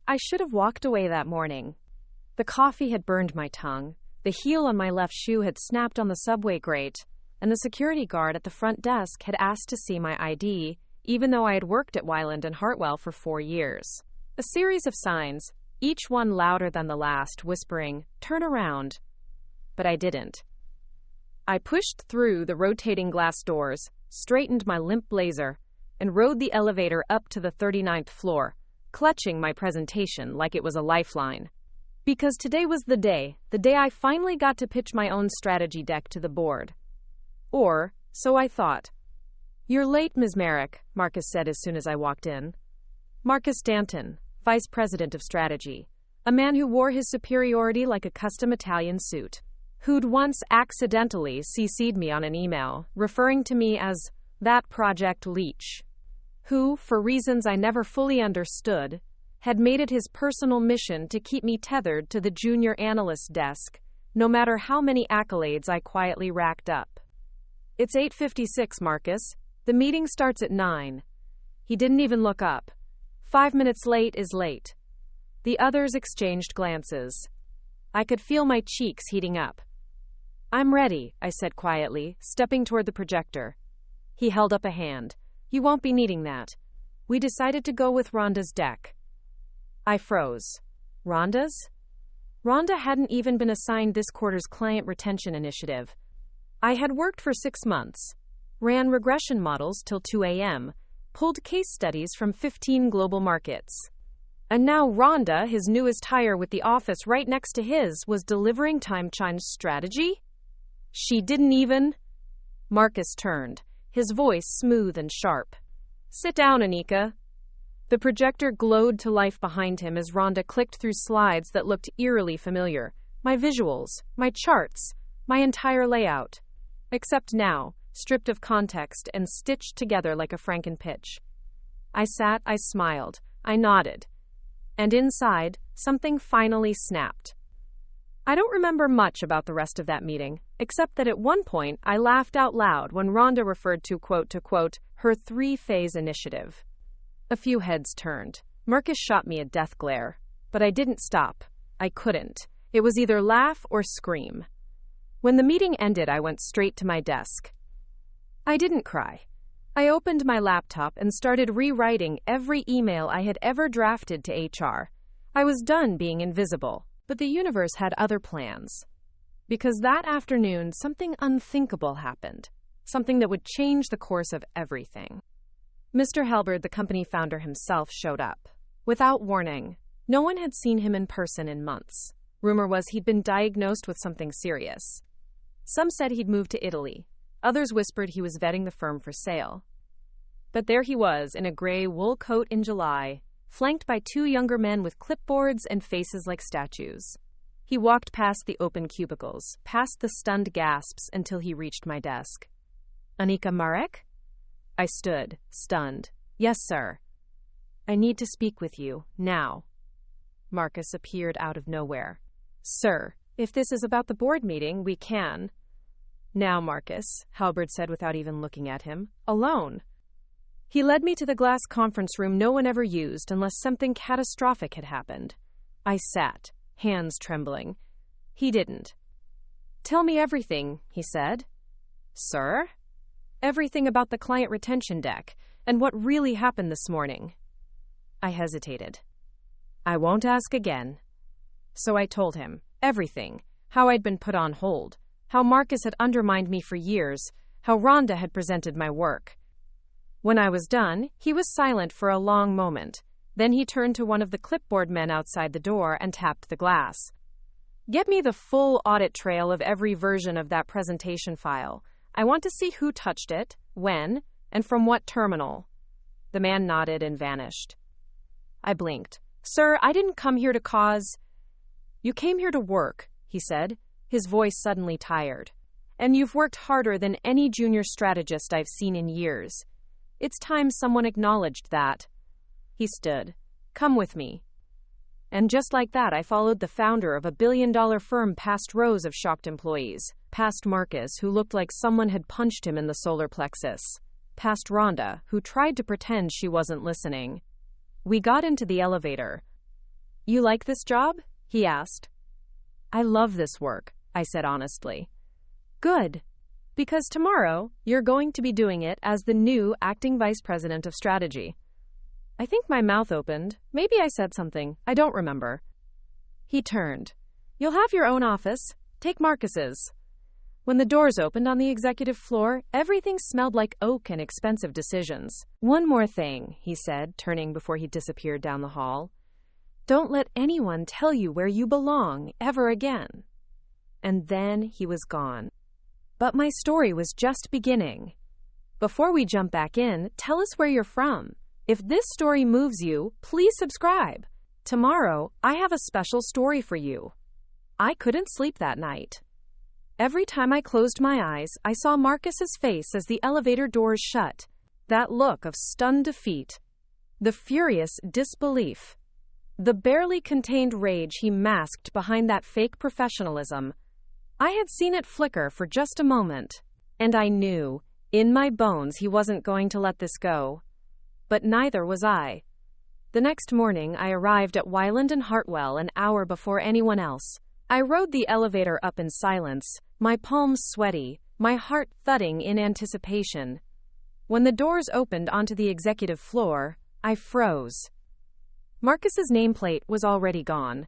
I should have walked away that morning. The coffee had burned my tongue, the heel on my left shoe had snapped on the subway grate, and the security guard at the front desk had asked to see my ID, even though I had worked at Wyland and Hartwell for 4 years. A series of signs, each one louder than the last, whispering, "Turn around." But I didn't. I pushed through the rotating glass doors, straightened my limp blazer, and rode the elevator up to the 39th floor, clutching my presentation like it was a lifeline. Because today was the day I finally got to pitch my own strategy deck to the board. Or, so I thought. "You're late, Ms. Merrick," Marcus said as soon as I walked in. Marcus Danton, Vice President of Strategy, a man who wore his superiority like a custom Italian suit, who'd once accidentally CC'd me on an email, referring to me as that Project Leech, who, for reasons I never fully understood, had made it his personal mission to keep me tethered to the junior analyst desk, no matter how many accolades I quietly racked up. "It's 8:56, Marcus. The meeting starts at 9. He didn't even look up. 5 minutes late is late. The others exchanged glances. I could feel my cheeks heating up. "I'm ready," I said quietly, stepping toward the projector. He held up a hand. "You won't be needing that. We decided to go with Rhonda's deck." I froze. Rhonda's? Rhonda hadn't even been assigned this quarter's client retention initiative. I had worked for 6 months, ran regression models till 2 a.m., pulled case studies from 15 global markets. And now Rhonda, his newest hire with the office right next to his, was delivering time-changed strategy? She didn't even... Marcus turned, his voice smooth and sharp. "Sit down, Anika." The projector glowed to life behind him as Rhonda clicked through slides that looked eerily familiar. My visuals, my charts, my entire layout. Except now, stripped of context and stitched together like a Frankenpitch. I sat, I smiled, I nodded. And inside, something finally snapped. I don't remember much about the rest of that meeting, except that at one point I laughed out loud when Rhonda referred to quote, her 3-phase initiative. A few heads turned. Marcus shot me a death glare. But I didn't stop. I couldn't. It was either laugh or scream. When the meeting ended, I went straight to my desk. I didn't cry. I opened my laptop and started rewriting every email I had ever drafted to HR. I was done being invisible, but the universe had other plans. Because that afternoon, something unthinkable happened. Something that would change the course of everything. Mr. Halberd, the company founder himself, showed up. Without warning. No one had seen him in person in months. Rumor was he'd been diagnosed with something serious. Some said he'd moved to Italy. Others whispered he was vetting the firm for sale. But there he was, in a gray wool coat in July, flanked by 2 younger men with clipboards and faces like statues. He walked past the open cubicles, past the stunned gasps, until he reached my desk. "Anika Marek?" I stood, stunned. "Yes, sir." "I need to speak with you, now." Marcus appeared out of nowhere. "Sir, if this is about the board meeting, we can." "Now, Marcus," Halberd said without even looking at him. "Alone." He led me to the glass conference room no one ever used unless something catastrophic had happened. I sat, hands trembling. He didn't. "Tell me everything," he said. "Sir?" "Everything about the client retention deck and what really happened this morning." I hesitated. "I won't ask again." So I told him everything, how I'd been put on hold, how Marcus had undermined me for years, how Rhonda had presented my work. When I was done, he was silent for a long moment. Then he turned to one of the clipboard men outside the door and tapped the glass. "Get me the full audit trail of every version of that presentation file. I want to see who touched it, when, and from what terminal." The man nodded and vanished. I blinked. "Sir, I didn't come here to cause..." "You came here to work," he said, his voice suddenly tired. "And you've worked harder than any junior strategist I've seen in years. It's time someone acknowledged that." He stood. "Come with me." And just like that, I followed the founder of a billion-dollar firm past rows of shocked employees, past Marcus, who looked like someone had punched him in the solar plexus, past Rhonda, who tried to pretend she wasn't listening. We got into the elevator. You like this job? He asked. I love this work, I said honestly. Good. Because tomorrow, you're going to be doing it as the new acting vice president of strategy. I think my mouth opened. Maybe I said something. I don't remember. He turned. You'll have your own office. Take Marcus's. When the doors opened on the executive floor, everything smelled like oak and expensive decisions. One more thing, he said, turning before he disappeared down the hall. Don't let anyone tell you where you belong ever again. And then he was gone. But my story was just beginning. Before we jump back in, tell us where you're from. If this story moves you, please subscribe. Tomorrow, I have a special story for you. I couldn't sleep that night. Every time I closed my eyes, I saw Marcus's face as the elevator doors shut. That look of stunned defeat. The furious disbelief. The barely contained rage he masked behind that fake professionalism. I had seen it flicker for just a moment, and I knew, in my bones, he wasn't going to let this go. But neither was I. The next morning, I arrived at Wyland and Hartwell an hour before anyone else. I rode the elevator up in silence, my palms sweaty, my heart thudding in anticipation. When the doors opened onto the executive floor, I froze. Marcus's nameplate was already gone.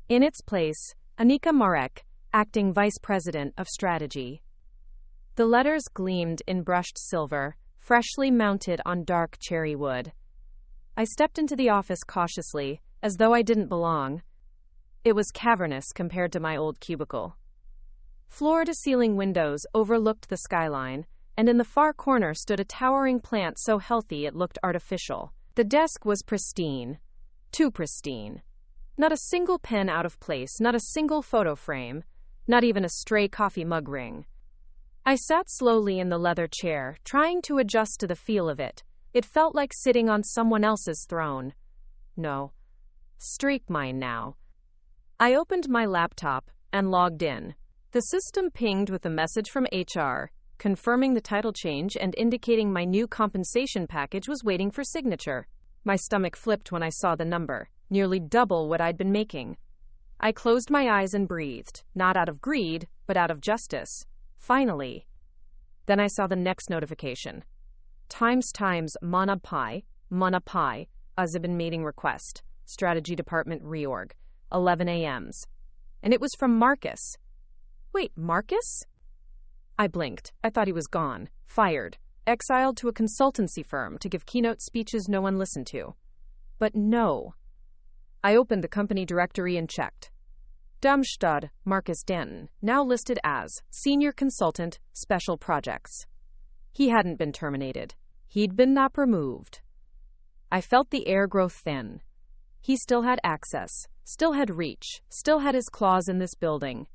In its place, Anika Marek, acting vice president of strategy. The letters gleamed in brushed silver, freshly mounted on dark cherry wood. I stepped into the office cautiously, as though I didn't belong. It was cavernous compared to my old cubicle. Floor-to-ceiling windows overlooked the skyline, and in the far corner stood a towering plant so healthy it looked artificial. The desk was pristine. Too pristine. Not a single pen out of place, not a single photo frame, not even a stray coffee mug ring. I sat slowly in the leather chair, trying to adjust to the feel of it. It felt like sitting on someone else's throne. No. Streak mine now. I opened my laptop and logged in. The system pinged with a message from HR, confirming the title change and indicating my new compensation package was waiting for signature. My stomach flipped when I saw the number, nearly double what I'd been making. I closed my eyes and breathed, not out of greed, but out of justice. Finally. Then I saw the next notification. Times Manapai, Azibin meeting request, Strategy Department reorg, 11 a.m.s. And it was from Marcus. Wait, Marcus? I blinked. I thought he was gone, fired, exiled to a consultancy firm to give keynote speeches no one listened to. But no. I opened the company directory and checked. Darmstadt, Marcus Danton, now listed as Senior Consultant, Special Projects. He hadn't been terminated. He'd been not removed. I felt the air grow thin. He still had access, still had reach, still had his claws in this building.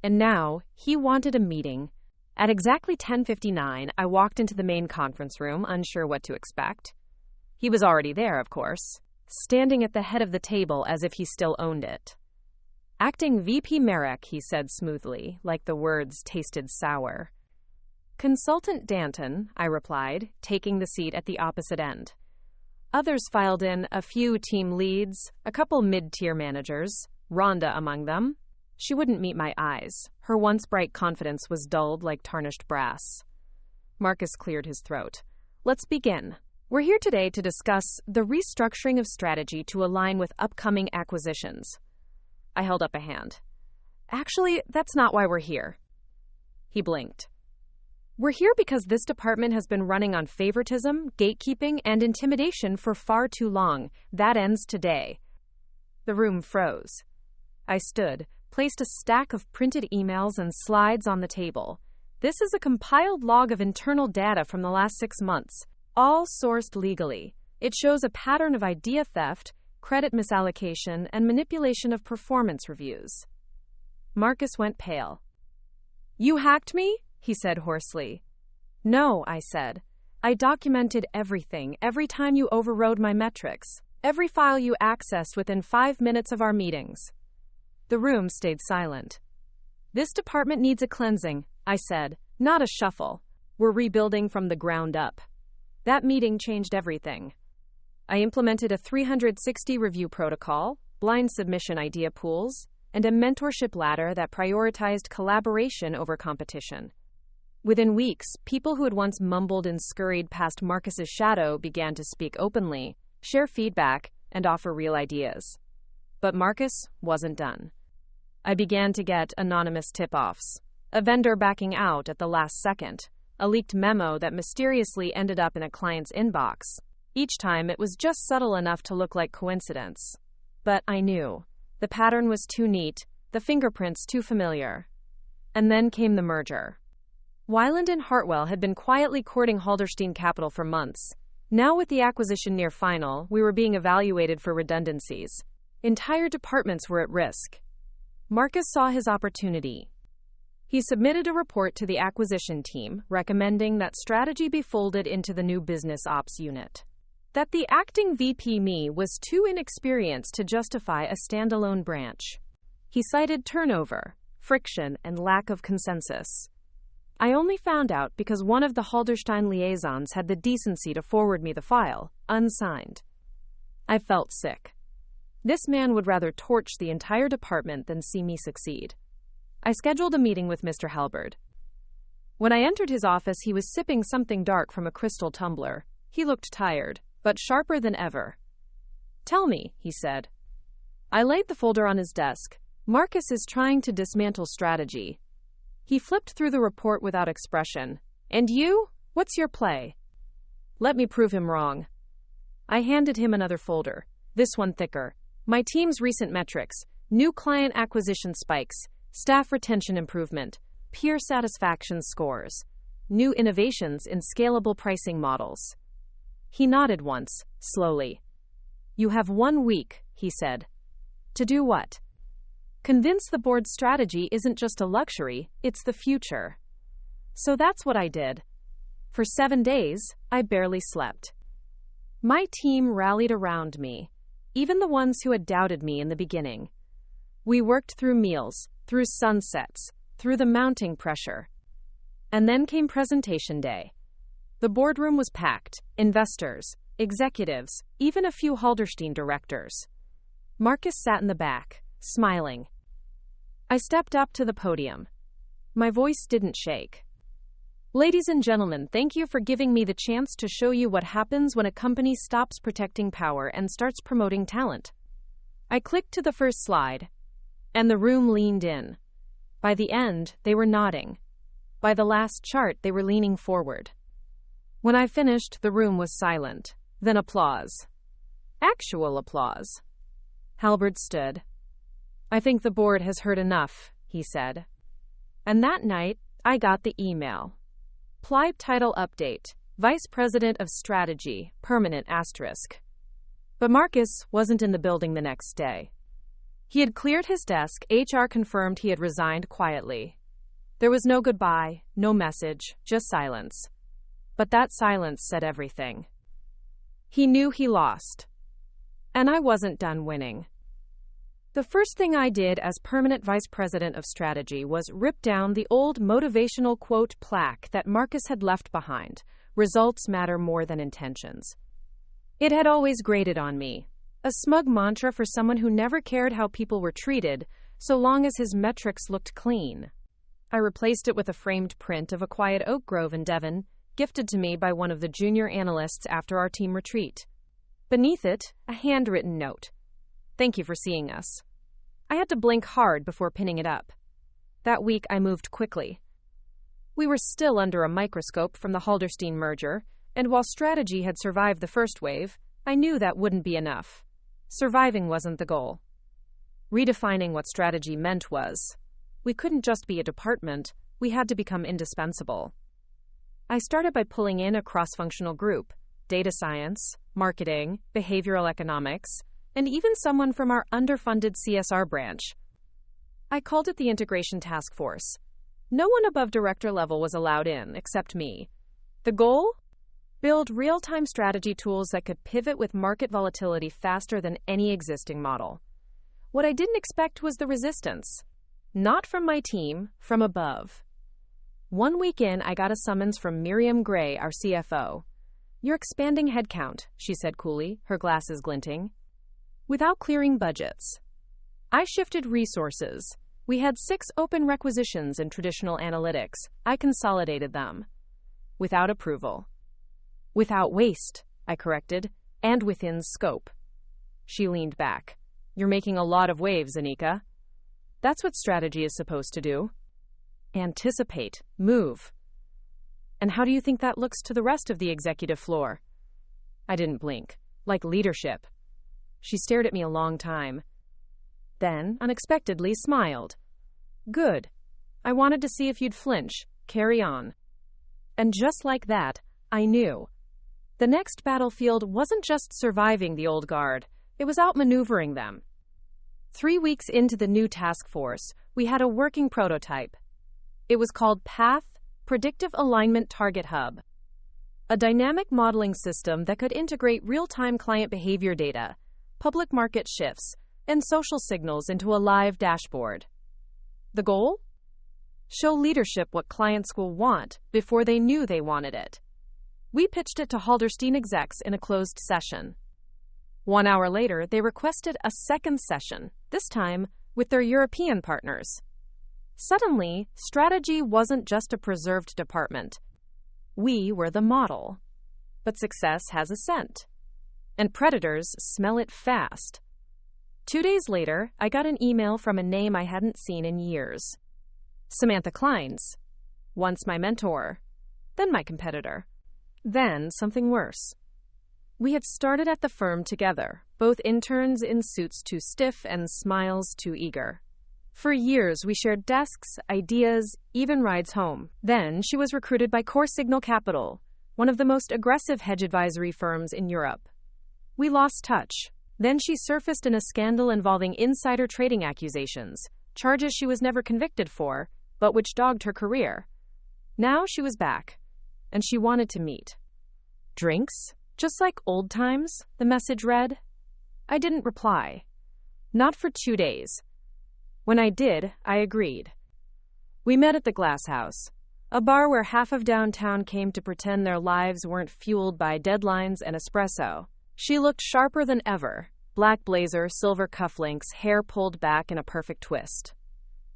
And now, he wanted a meeting. At exactly 10:59, I walked into the main conference room, unsure what to expect. He was already there, of course, standing at the head of the table as if he still owned it. Acting VP Marek, he said smoothly, like the words tasted sour. Consultant Danton, I replied, taking the seat at the opposite end. Others filed in, a few team leads, a couple mid-tier managers, Rhonda among them. She wouldn't meet my eyes. Her once bright confidence was dulled like tarnished brass. Marcus cleared his throat. Let's begin. We're here today to discuss the restructuring of strategy to align with upcoming acquisitions. I held up a hand. Actually, that's not why we're here. He blinked. We're here because this department has been running on favoritism, gatekeeping, and intimidation for far too long. That ends today. The room froze. I stood, placed a stack of printed emails and slides on the table. This is a compiled log of internal data from the last 6 months, all sourced legally. It shows a pattern of idea theft, credit misallocation, and manipulation of performance reviews. Marcus went pale. You hacked me? He said hoarsely. No, I said. I documented everything, every time you overrode my metrics, every file you accessed within 5 minutes of our meetings. The room stayed silent. This department needs a cleansing, I said, not a shuffle. We're rebuilding from the ground up. That meeting changed everything. I implemented a 360 review protocol, blind submission idea pools, and a mentorship ladder that prioritized collaboration over competition. Within weeks, people who had once mumbled and scurried past Marcus's shadow began to speak openly, share feedback, and offer real ideas. But Marcus wasn't done. I began to get anonymous tip-offs, a vendor backing out at the last second, a leaked memo that mysteriously ended up in a client's inbox. Each time, it was just subtle enough to look like coincidence. But I knew. The pattern was too neat, the fingerprints too familiar. And then came the merger. Weiland and Hartwell had been quietly courting Halderstein Capital for months. Now, with the acquisition near final, we were being evaluated for redundancies. Entire departments were at risk. Marcus saw his opportunity. He submitted a report to the acquisition team, recommending that strategy be folded into the new business ops unit. That the acting VP me was too inexperienced to justify a standalone branch. He cited turnover, friction, and lack of consensus. I only found out because one of the Halderstein liaisons had the decency to forward me the file, unsigned. I felt sick. This man would rather torch the entire department than see me succeed. I scheduled a meeting with Mr. Halberd. When I entered his office, he was sipping something dark from a crystal tumbler. He looked tired, but sharper than ever. "Tell me," he said. I laid the folder on his desk. "Marcus is trying to dismantle strategy." He flipped through the report without expression. "And you? What's your play?" "Let me prove him wrong." I handed him another folder, this one thicker. My team's recent metrics, new client acquisition spikes, staff retention improvement, peer satisfaction scores, new innovations in scalable pricing models. He nodded once, slowly. "You have 1 week," he said. "To do what?" "Convince the board strategy isn't just a luxury, it's the future." So that's what I did. For 7 days, I barely slept. My team rallied around me, even the ones who had doubted me in the beginning. We worked through meals, through sunsets, through the mounting pressure. And then came presentation day. The boardroom was packed, investors, executives, even a few Halderstein directors. Marcus sat in the back, smiling. I stepped up to the podium. My voice didn't shake. "Ladies and gentlemen, thank you for giving me the chance to show you what happens when a company stops protecting power and starts promoting talent." I clicked to the first slide, and the room leaned in. By the end, they were nodding. By the last chart, they were leaning forward. When I finished, the room was silent. Then applause. Actual applause. Halberd stood. "I think the board has heard enough," he said. And that night, I got the email. Plied title update, Vice President of Strategy, permanent asterisk. But Marcus wasn't in the building the next day. He had cleared his desk. HR confirmed he had resigned quietly. There was no goodbye, no message, just silence. But that silence said everything. He knew he lost. And I wasn't done winning. The first thing I did as permanent vice president of strategy was rip down the old motivational quote plaque that Marcus had left behind. Results matter more than intentions. It had always grated on me. A smug mantra for someone who never cared how people were treated, so long as his metrics looked clean. I replaced it with a framed print of a quiet oak grove in Devon, gifted to me by one of the junior analysts after our team retreat. Beneath it, a handwritten note. "Thank you for seeing us." I had to blink hard before pinning it up. That week, I moved quickly. We were still under a microscope from the Halderstein merger, and while strategy had survived the first wave, I knew that wouldn't be enough. Surviving wasn't the goal. Redefining what strategy meant was, we couldn't just be a department, we had to become indispensable. I started by pulling in a cross-functional group, data science, marketing, behavioral economics, and even someone from our underfunded CSR branch. I called it the Integration Task Force. No one above director level was allowed in, except me. The goal? Build real-time strategy tools that could pivot with market volatility faster than any existing model. What I didn't expect was the resistance. Not from my team, from above. 1 week in, I got a summons from Miriam Gray, our CFO. "You're expanding headcount," she said coolly, her glasses glinting. without clearing budgets. I shifted resources. We had 6 open requisitions in traditional analytics. I consolidated them. Without approval. Without waste, I corrected, and within scope. She leaned back. You're making a lot of waves, Anika. That's what strategy is supposed to do. Anticipate. Move. And how do you think that looks to the rest of the executive floor? I didn't blink. Like leadership. She stared at me a long time. Then, unexpectedly, smiled. Good. I wanted to see if you'd flinch. Carry on. And just like that, I knew. The next battlefield wasn't just surviving the old guard. It was outmaneuvering them. 3 weeks into the new task force, we had a working prototype. It was called PATH, Predictive Alignment Target Hub. A dynamic modeling system that could integrate real-time client behavior data, public market shifts, and social signals into a live dashboard. The goal? Show leadership what clients will want before they knew they wanted it. We pitched it to Halderstein execs in a closed session. 1 hour later, they requested a second session, this time with their European partners. Suddenly, strategy wasn't just a preserved department. We were the model. But success has a scent. And predators smell it fast. 2 days later, I got an email from a name I hadn't seen in years. Samantha Klein's. Once my mentor, then my competitor. Then something worse. We had started at the firm together, both interns in suits too stiff and smiles too eager. For years, we shared desks, ideas, even rides home. Then she was recruited by Core Signal Capital, one of the most aggressive hedge advisory firms in Europe. We lost touch. Then she surfaced in a scandal involving insider trading accusations, charges she was never convicted for, but which dogged her career. Now she was back, and she wanted to meet. Drinks? Just like old times, the message read. I didn't reply. Not for 2 days. When I did, I agreed. We met at the Glass House, a bar where half of downtown came to pretend their lives weren't fueled by deadlines and espresso. She looked sharper than ever. Black blazer, silver cufflinks, hair pulled back in a perfect twist.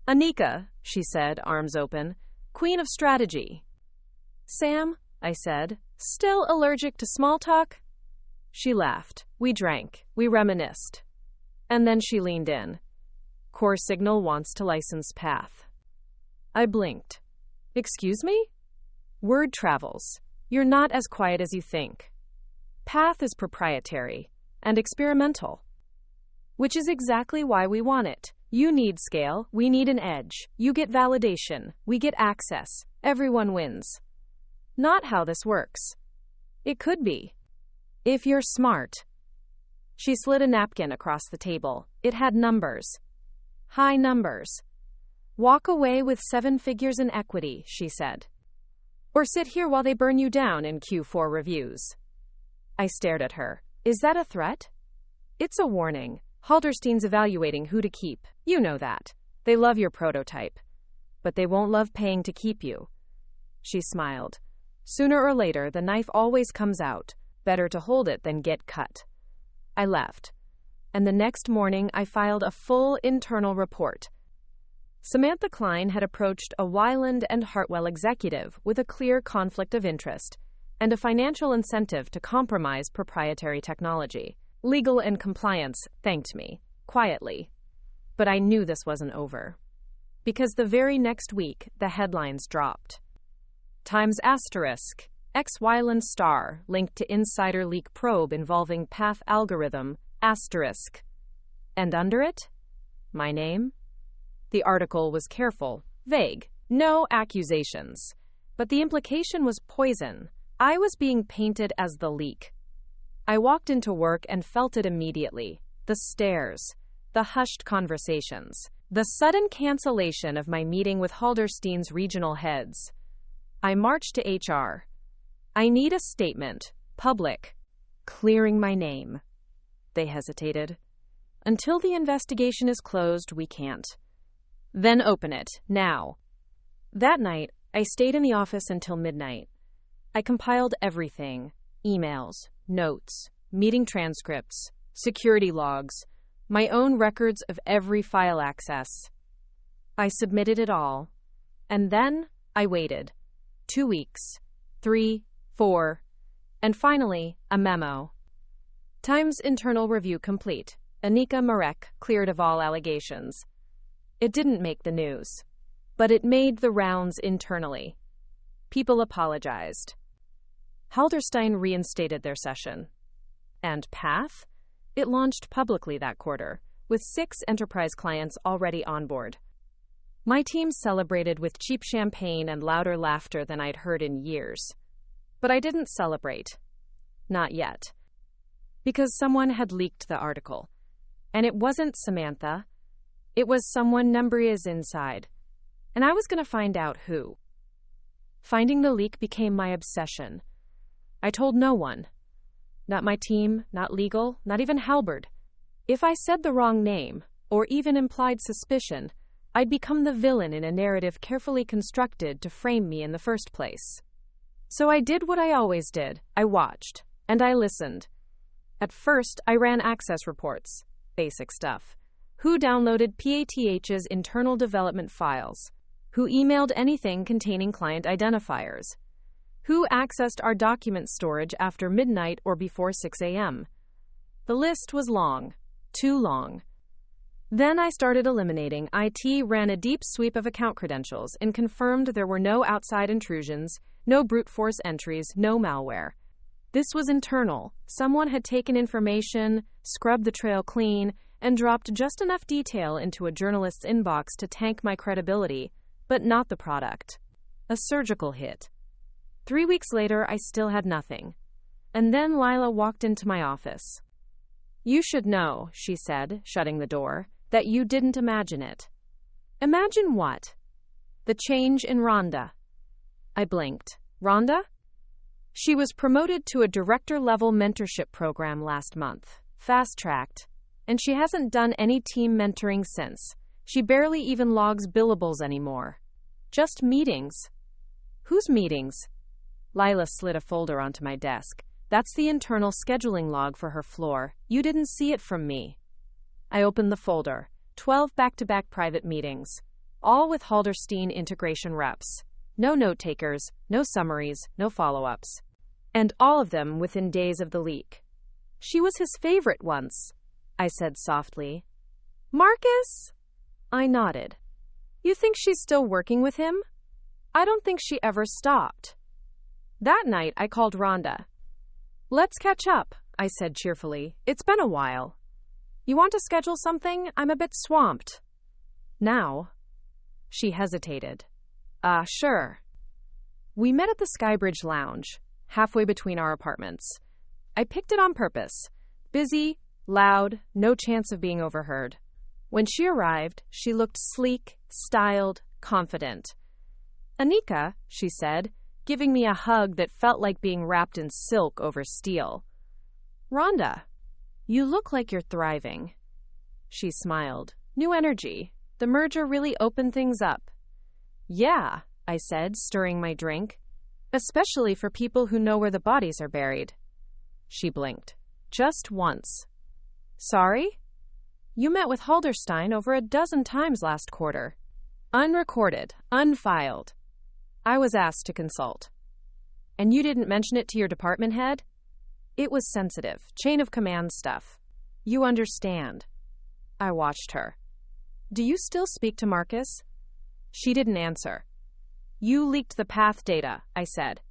Anika, she said, arms open, queen of strategy. Sam, I said, still allergic to small talk? She laughed. We drank. We reminisced. And then she leaned in. Core Signal wants to license PATH. I blinked. Excuse me? Word travels. You're not as quiet as you think. PATH is proprietary and experimental. Which is exactly why we want it. You need scale, we need an edge. You get validation, we get access. Everyone wins. Not how this works. It could be. If you're smart. She slid a napkin across the table. It had numbers. High numbers. Walk away with 7 figures in equity, she said. Or sit here while they burn you down in Q4 reviews. I stared at her. Is that a threat? It's a warning. Halderstein's evaluating who to keep. You know that. They love your prototype. But they won't love paying to keep you. She smiled. Sooner or later, the knife always comes out. Better to hold it than get cut. I left. And the next morning, I filed a full internal report. Samantha Klein had approached a Weiland and Hartwell executive with a clear conflict of interest and a financial incentive to compromise proprietary technology. Legal and compliance thanked me, quietly. But I knew this wasn't over. Because the very next week, the headlines dropped. Times asterisk, ex-Weiland star linked to insider leak probe involving PATH algorithm, asterisk. And under it? My name? The article was careful, vague, no accusations. But the implication was poison. I was being painted as the leak. I walked into work and felt it immediately. The stares, the hushed conversations, the sudden cancellation of my meeting with Halderstein's regional heads. I marched to HR. I need a statement, public, clearing my name. They hesitated. Until the investigation is closed, we can't. Then open it, now. That night, I stayed in the office until midnight. I compiled everything, emails, notes, meeting transcripts, security logs, my own records of every file access. I submitted it all. And then I waited. 2 weeks. 3, 4. And finally, a memo. Times internal review complete. Anika Marek cleared of all allegations. It didn't make the news, but it made the rounds internally. People apologized. Halderstein reinstated their session. And Path? It launched publicly that quarter, with 6 enterprise clients already on board. My team celebrated with cheap champagne and louder laughter than I'd heard in years. But I didn't celebrate. Not yet. Because someone had leaked the article. And it wasn't Samantha. It was someone Numbria's inside. And I was going to find out who. Finding the leak became my obsession. I told no one. Not my team, not legal, not even Halberd. If I said the wrong name, or even implied suspicion, I'd become the villain in a narrative carefully constructed to frame me in the first place. So I did what I always did. I watched, and I listened. At first, I ran access reports. Basic stuff. Who downloaded PATH's internal development files? Who emailed anything containing client identifiers? Who accessed our document storage after midnight or before 6 a.m.? The list was long. Too long. Then I started eliminating. IT ran a deep sweep of account credentials and confirmed there were no outside intrusions, no brute force entries, no malware. This was internal. Someone had taken information, scrubbed the trail clean, and dropped just enough detail into a journalist's inbox to tank my credibility, but not the product. A surgical hit. 3 weeks later, I still had nothing. And then Lila walked into my office. You should know, she said, shutting the door, that you didn't imagine it. Imagine what? The change in Rhonda. I blinked. Rhonda? She was promoted to a director-level mentorship program last month, fast-tracked, and she hasn't done any team mentoring since. She barely even logs billables anymore. Just meetings. Whose meetings? Lila slid a folder onto my desk. That's the internal scheduling log for her floor. You didn't see it from me. I opened the folder. 12 back-to-back private meetings. All with Halderstein integration reps. No note-takers, no summaries, no follow-ups. And all of them within days of the leak. She was his favorite once, I said softly. Marcus? I nodded. You think she's still working with him? I don't think she ever stopped. That night, I called Rhonda. Let's catch up, I said cheerfully. It's been a while. You want to schedule something? I'm a bit swamped. Now? She hesitated. Sure. We met at the Skybridge Lounge, halfway between our apartments. I picked it on purpose. Busy, loud, no chance of being overheard. When she arrived, she looked sleek, styled, confident. Anika, she said, giving me a hug that felt like being wrapped in silk over steel. Rhonda, you look like you're thriving. She smiled. New energy. The merger really opened things up. Yeah, I said, stirring my drink. Especially for people who know where the bodies are buried. She blinked. Just once. Sorry? You met with Halderstein over a dozen times last quarter. Unrecorded, unfiled. I was asked to consult. And you didn't mention it to your department head? It was sensitive, chain of command stuff. You understand. I watched her. Do you still speak to Marcus? She didn't answer. You leaked the path data, I said.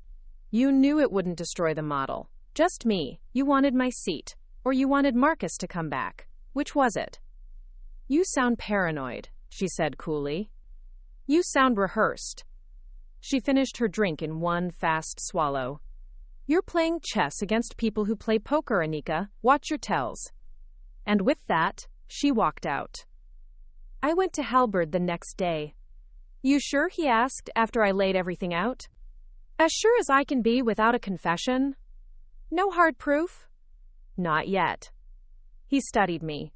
You knew it wouldn't destroy the model. Just me. You wanted my seat. Or you wanted Marcus to come back. Which was it? You sound paranoid, she said coolly. You sound rehearsed. She finished her drink in one fast swallow. You're playing chess against people who play poker, Anika. Watch your tells. And with that, she walked out. I went to Halberd the next day. You sure? He asked after I laid everything out. As sure as I can be without a confession. No hard proof? Not yet. He studied me.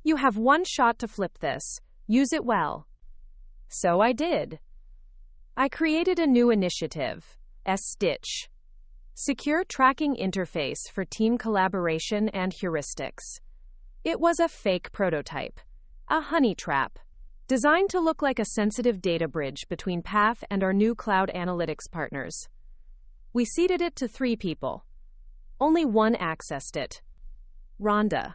You have one shot to flip this. Use it well. So I did. I created a new initiative, S-Stitch. secure tracking interface for team collaboration and heuristics. It was a fake prototype, a honey trap, designed to look like a sensitive data bridge between Path and our new cloud analytics partners. We seeded it to 3 people. Only one accessed it. Rhonda.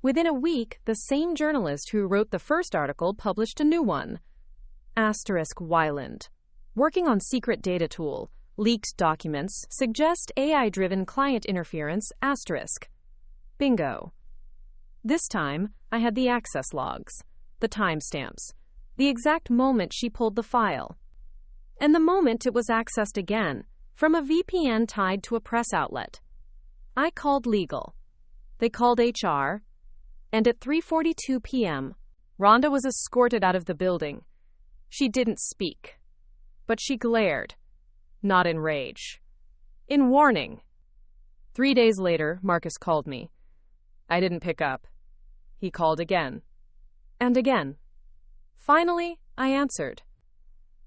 Within a week, the same journalist who wrote the first article published a new one. Wyland. Working on secret data tool. Leaked documents suggest AI-driven client interference. Bingo. This time, I had the access logs, the timestamps, the exact moment she pulled the file, and the moment it was accessed again from a VPN tied to a press outlet. I called legal. They called HR, and at 3:42 p.m., Rhonda was escorted out of the building. She didn't speak, but she glared, not in rage, in warning. 3 days later, Marcus called me. I didn't pick up. He called again, and again. Finally, I answered.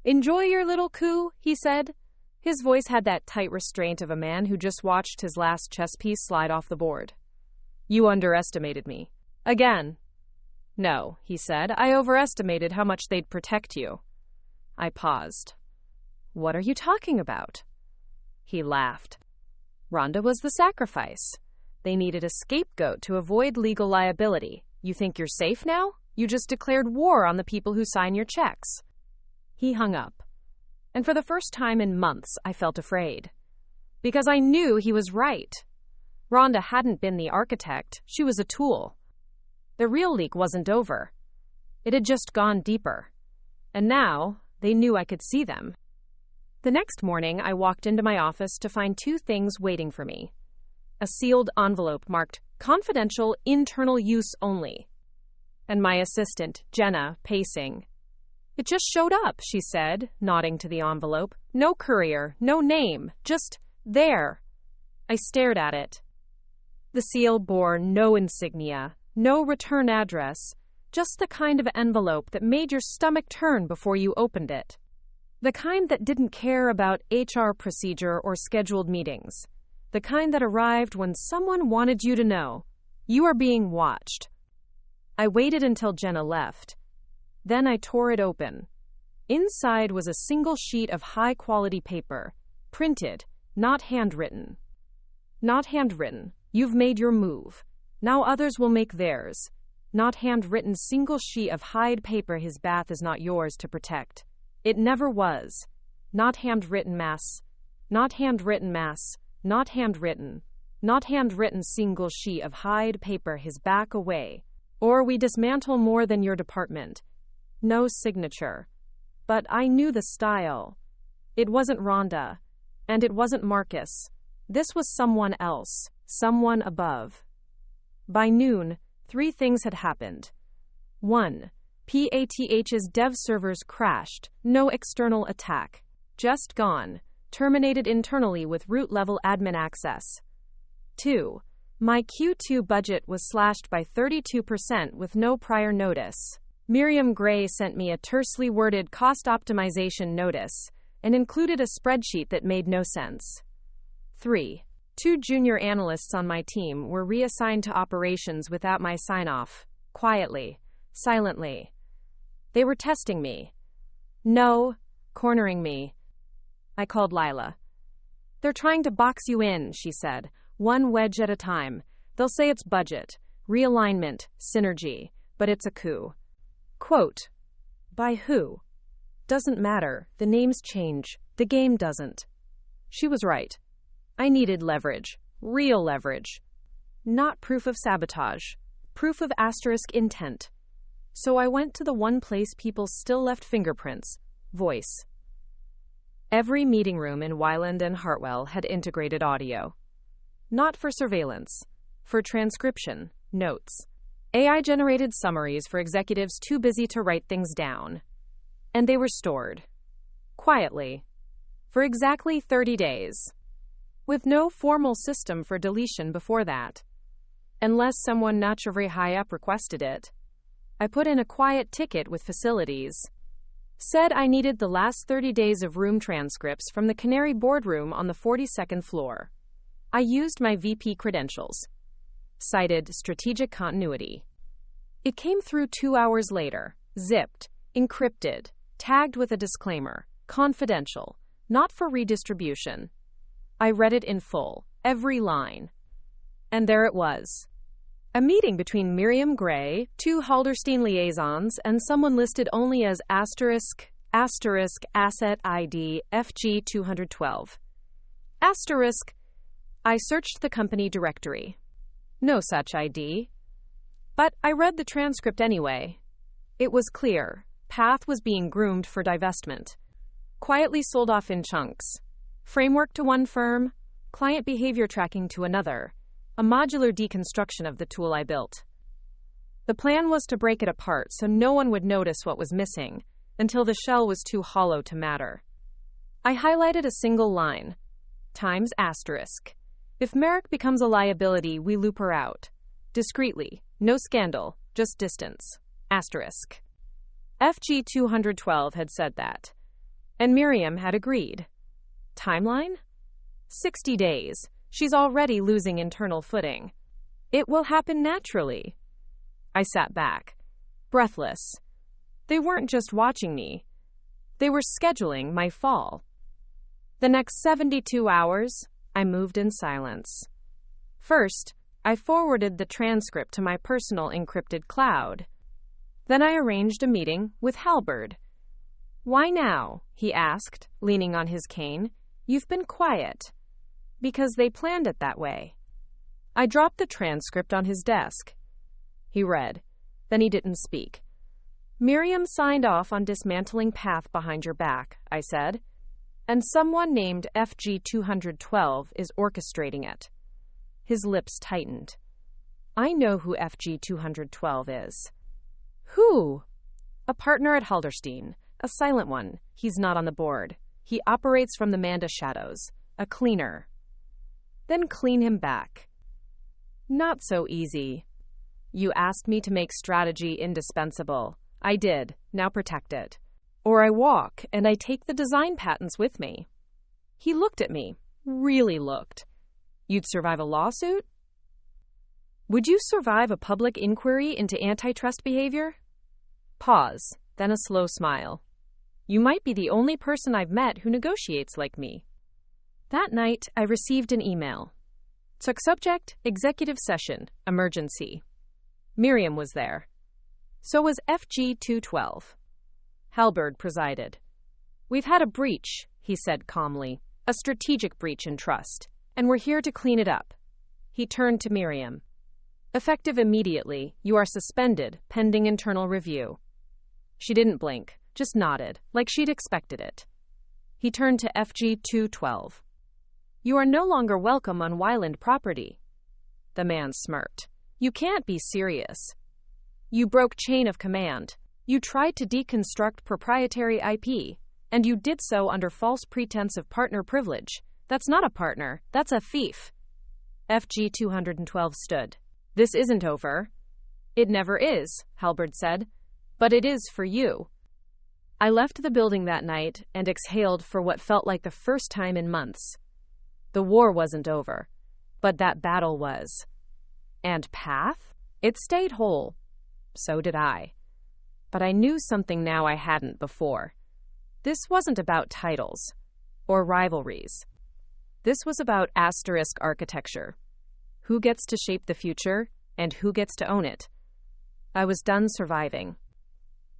"Enjoy your little coup," he said. His voice had that tight restraint of a man who just watched his last chess piece slide off the board. "You underestimated me." Again. "No," he said, "I overestimated how much they'd protect you." I paused. "What are you talking about?" He laughed. Rhonda was the sacrifice. They needed a scapegoat to avoid legal liability. You think you're safe now? You just declared war on the people who sign your checks. He hung up. And for the first time in months, I felt afraid. Because I knew he was right. Rhonda hadn't been the architect. She was a tool. The real leak wasn't over. It had just gone deeper. And now, they knew I could see them. The next morning, I walked into my office to find 2 things waiting for me. A sealed envelope marked confidential internal use only. And my assistant, Jenna, pacing. "It just showed up," she said, nodding to the envelope. "No courier, no name, just there." I stared at it. The seal bore no insignia, no return address, just the kind of envelope that made your stomach turn before you opened it. The kind that didn't care about HR procedure or scheduled meetings. The kind that arrived when someone wanted you to know. You are being watched. I waited until Jenna left. Then I tore it open. Inside was a single sheet of high-quality paper, printed, not handwritten. Not handwritten. You've made your move. Now others will make theirs. Not handwritten single sheet of hide paper. His bath is not yours to protect. It never was. Not handwritten mass. Not handwritten mass. Not handwritten. Not handwritten single sheet of hide paper. His back away. Or we dismantle more than your department. No signature. But I knew the style. It wasn't Rhonda. And it wasn't Marcus. This was someone else. Someone above. By noon, 3 things had happened. 1. PATH's dev servers crashed. No external attack. Just gone. Terminated internally with root-level admin access. 2. My Q2 budget was slashed by 32% with no prior notice. Miriam Gray sent me a tersely worded cost optimization notice and included a spreadsheet that made no sense. 3. 2 junior analysts on my team were reassigned to operations without my sign-off. Quietly. Silently. They were testing me. No. Cornering me. I called Lila. "They're trying to box you in," she said. "One wedge at a time. They'll say it's budget, realignment, synergy, but it's a coup." Quote, "By who? Doesn't matter. The names change. The game doesn't." She was right. I needed leverage. Real leverage. Not proof of sabotage. Proof of asterisk intent. So I went to the one place people still left fingerprints. Voice. Every meeting room in Wyland and Hartwell had integrated audio. Not for surveillance. For transcription. Notes. AI-generated summaries for executives too busy to write things down. And they were stored. Quietly. For exactly 30 days. With no formal system for deletion before that. Unless someone not very high up requested it. I put in a quiet ticket with facilities. Said I needed the last 30 days of room transcripts from the Canary boardroom on the 42nd floor. I used my VP credentials. Cited strategic continuity. It came through 2 hours later, zipped, encrypted, tagged with a disclaimer, confidential, not for redistribution. I read it in full, every line. And there it was. A meeting between Miriam Gray, 2 Halderstein liaisons, and someone listed only as asterisk asset ID FG212. Asterisk. I searched the company directory. No such ID. But I read the transcript anyway. It was clear. Path was being groomed for divestment. Quietly sold off in chunks. Framework to one firm, client behavior tracking to another. A modular deconstruction of the tool I built. The plan was to break it apart so no one would notice what was missing, until the shell was too hollow to matter. I highlighted a single line. Times asterisk. If Merrick becomes a liability, we loop her out. Discreetly. No scandal. Just distance. Asterisk. FG212 had said that. And Miriam had agreed. Timeline? 60 days. She's already losing internal footing. It will happen naturally. I sat back, breathless. They weren't just watching me. They were scheduling my fall. The next 72 hours, I moved in silence. First, I forwarded the transcript to my personal encrypted cloud. Then I arranged a meeting with Halberd. Why now? He asked, leaning on his cane. You've been quiet. Because they planned it that way. I dropped the transcript on his desk. He read. Then he didn't speak. Miriam signed off on dismantling Path behind your back, I said. And someone named FG212 is orchestrating it. His lips tightened. I know who FG212 is. Who? A partner at Halderstein. A silent one. He's not on the board. He operates from the Manda shadows. A cleaner. Then clean him back. Not so easy. You asked me to make strategy indispensable. I did. Now protect it. Or I walk, and I take the design patents with me. He looked at me. Really looked. You'd survive a lawsuit? Would you survive a public inquiry into antitrust behavior? Pause, then a slow smile. You might be the only person I've met who negotiates like me. That night, I received an email. Took subject, executive session, emergency. Miriam was there. So was FG212. Halberd presided. We've had a breach, he said calmly. A strategic breach in trust. And we're here to clean it up. He turned to Miriam. Effective immediately, you are suspended, pending internal review. She didn't blink, just nodded, like she'd expected it. He turned to FG212. You are no longer welcome on Wyland property. The man smirked. You can't be serious. You broke chain of command. You tried to deconstruct proprietary IP, and you did so under false pretense of partner privilege. That's not a partner, that's a thief. FG212 stood. This isn't over. It never is, Halberd said. But it is for you. I left the building that night and exhaled for what felt like the first time in months. The war wasn't over, but that battle was. And Path? It stayed whole. So did I. But I knew something now I hadn't before. This wasn't about titles or rivalries. This was about asterisk architecture. Who gets to shape the future and who gets to own it? I was done surviving.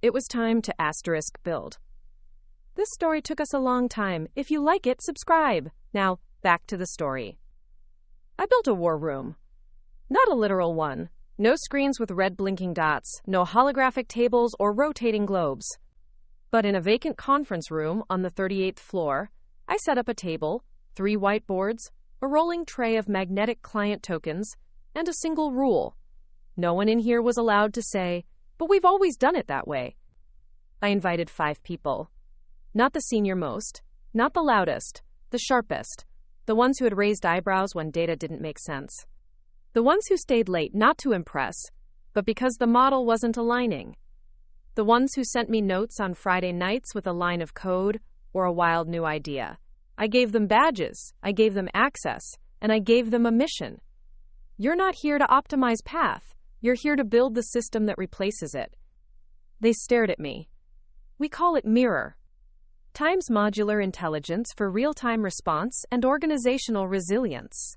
It was time to asterisk build. This story took us a long time. If you like it, subscribe. Now, back to the story. I built a war room. Not a literal one. No screens with red blinking dots, no holographic tables or rotating globes. But in a vacant conference room on the 38th floor, I set up a table, 3 whiteboards, a rolling tray of magnetic client tokens, and a single rule. No one in here was allowed to say, but we've always done it that way. I invited 5 people. Not the senior most, not the loudest, the sharpest, the ones who had raised eyebrows when data didn't make sense. The ones who stayed late not to impress, but because the model wasn't aligning. The ones who sent me notes on Friday nights with a line of code or a wild new idea. I gave them badges, I gave them access, and I gave them a mission. You're not here to optimize path. You're here to build the system that replaces it. They stared at me. We call it Mirror. Times Modular Intelligence for Real-Time Response and Organizational Resilience.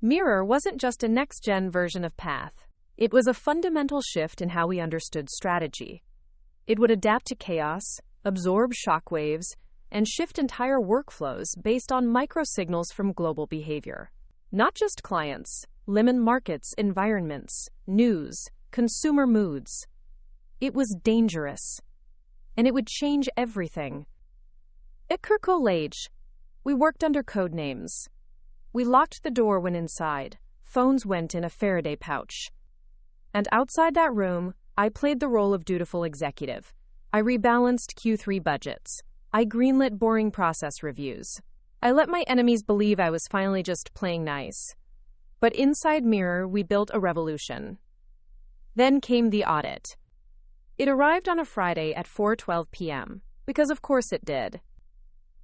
Mirror wasn't just a next-gen version of Path. It was a fundamental shift in how we understood strategy. It would adapt to chaos, absorb shockwaves, and shift entire workflows based on microsignals from global behavior. Not just clients, lemon markets, environments, news, consumer moods. It was dangerous. And it would change everything. At College, we worked under code names. We locked the door when inside. Phones went in a Faraday pouch. And outside that room, I played the role of dutiful executive. I rebalanced Q3 budgets. I greenlit boring process reviews. I let my enemies believe I was finally just playing nice. But inside Mirror, we built a revolution. Then came the audit. It arrived on a Friday at 4:12 p.m., because of course it did.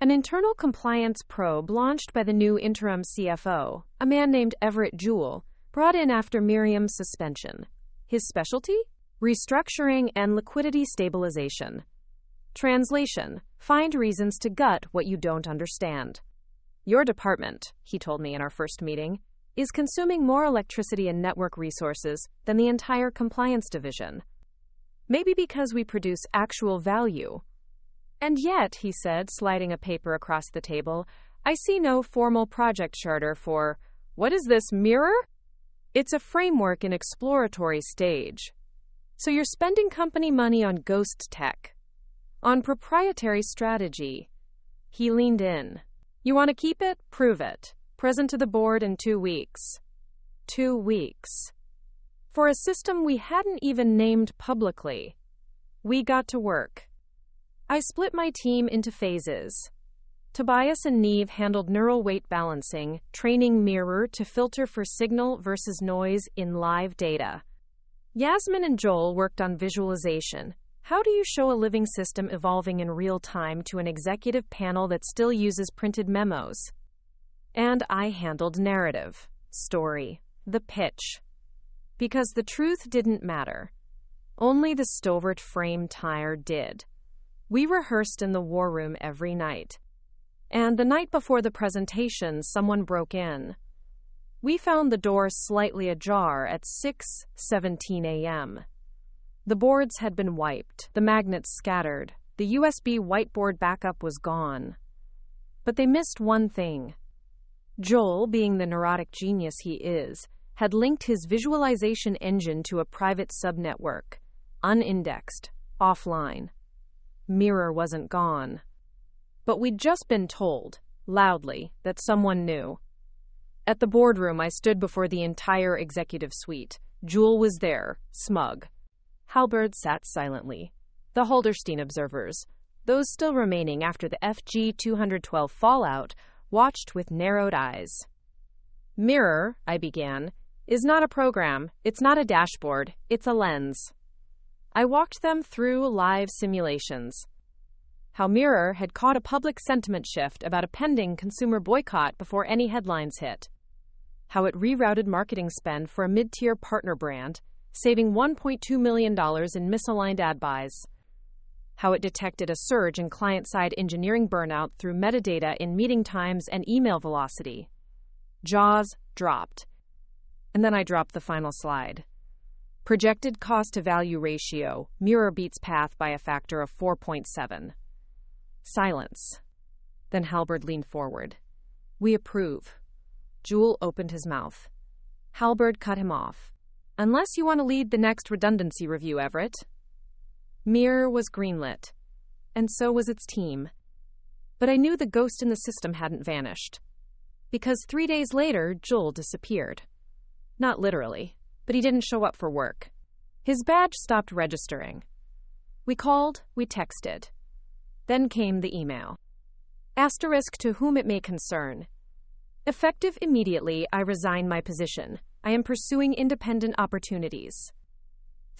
An internal compliance probe launched by the new interim CFO, a man named Everett Jewell, brought in after Miriam's suspension. His specialty? Restructuring and liquidity stabilization. Translation: find reasons to gut what you don't understand. Your department, he told me in our first meeting, is consuming more electricity and network resources than the entire compliance division. Maybe because we produce actual value. And yet, he said, sliding a paper across the table, I see no formal project charter for, what is this, Mirror? It's a framework in exploratory stage. So you're spending company money on ghost tech, on proprietary strategy. He leaned in. You want to keep it? Prove it. Present to the board in 2 weeks. 2 weeks. For a system we hadn't even named publicly. We got to work. I split my team into phases. Tobias and Neve handled neural weight balancing, training Mirror to filter for signal versus noise in live data. Yasmin and Joel worked on visualization. How do you show a living system evolving in real time to an executive panel that still uses printed memos? And I handled narrative, story, the pitch. Because the truth didn't matter. Only the stalwart frame tire did. We rehearsed in the war room every night. And the night before the presentation, someone broke in. We found the door slightly ajar at 6:17 a.m. The boards had been wiped, the magnets scattered, the USB whiteboard backup was gone. But they missed one thing. Joel, being the neurotic genius he is, had linked his visualization engine to a private subnetwork, unindexed, offline. Mirror wasn't gone. But we'd just been told, loudly, that someone knew. At the boardroom, I stood before the entire executive suite. Jewel was there, smug. Halberd sat silently. The Halderstein observers, those still remaining after the FG-212 fallout, watched with narrowed eyes. Mirror, I began, is not a program, it's not a dashboard, it's a lens. I walked them through live simulations. How Mirror had caught a public sentiment shift about a pending consumer boycott before any headlines hit. How it rerouted marketing spend for a mid-tier partner brand, saving $1.2 million in misaligned ad buys. How it detected a surge in client-side engineering burnout through metadata in meeting times and email velocity. Jaws dropped. And then I dropped the final slide. Projected cost-to-value ratio, Mirror beats Path by a factor of 4.7. Silence. Then Halberd leaned forward. We approve. Jewel opened his mouth. Halberd cut him off. Unless you want to lead the next redundancy review, Everett. Mirror was greenlit. And so was its team. But I knew the ghost in the system hadn't vanished. Because 3 days later, Joel disappeared. Not literally. But he didn't show up for work. His badge stopped registering. We called, we texted. Then came the email. Asterisk to whom it may concern. Effective immediately, I resign my position. I am pursuing independent opportunities.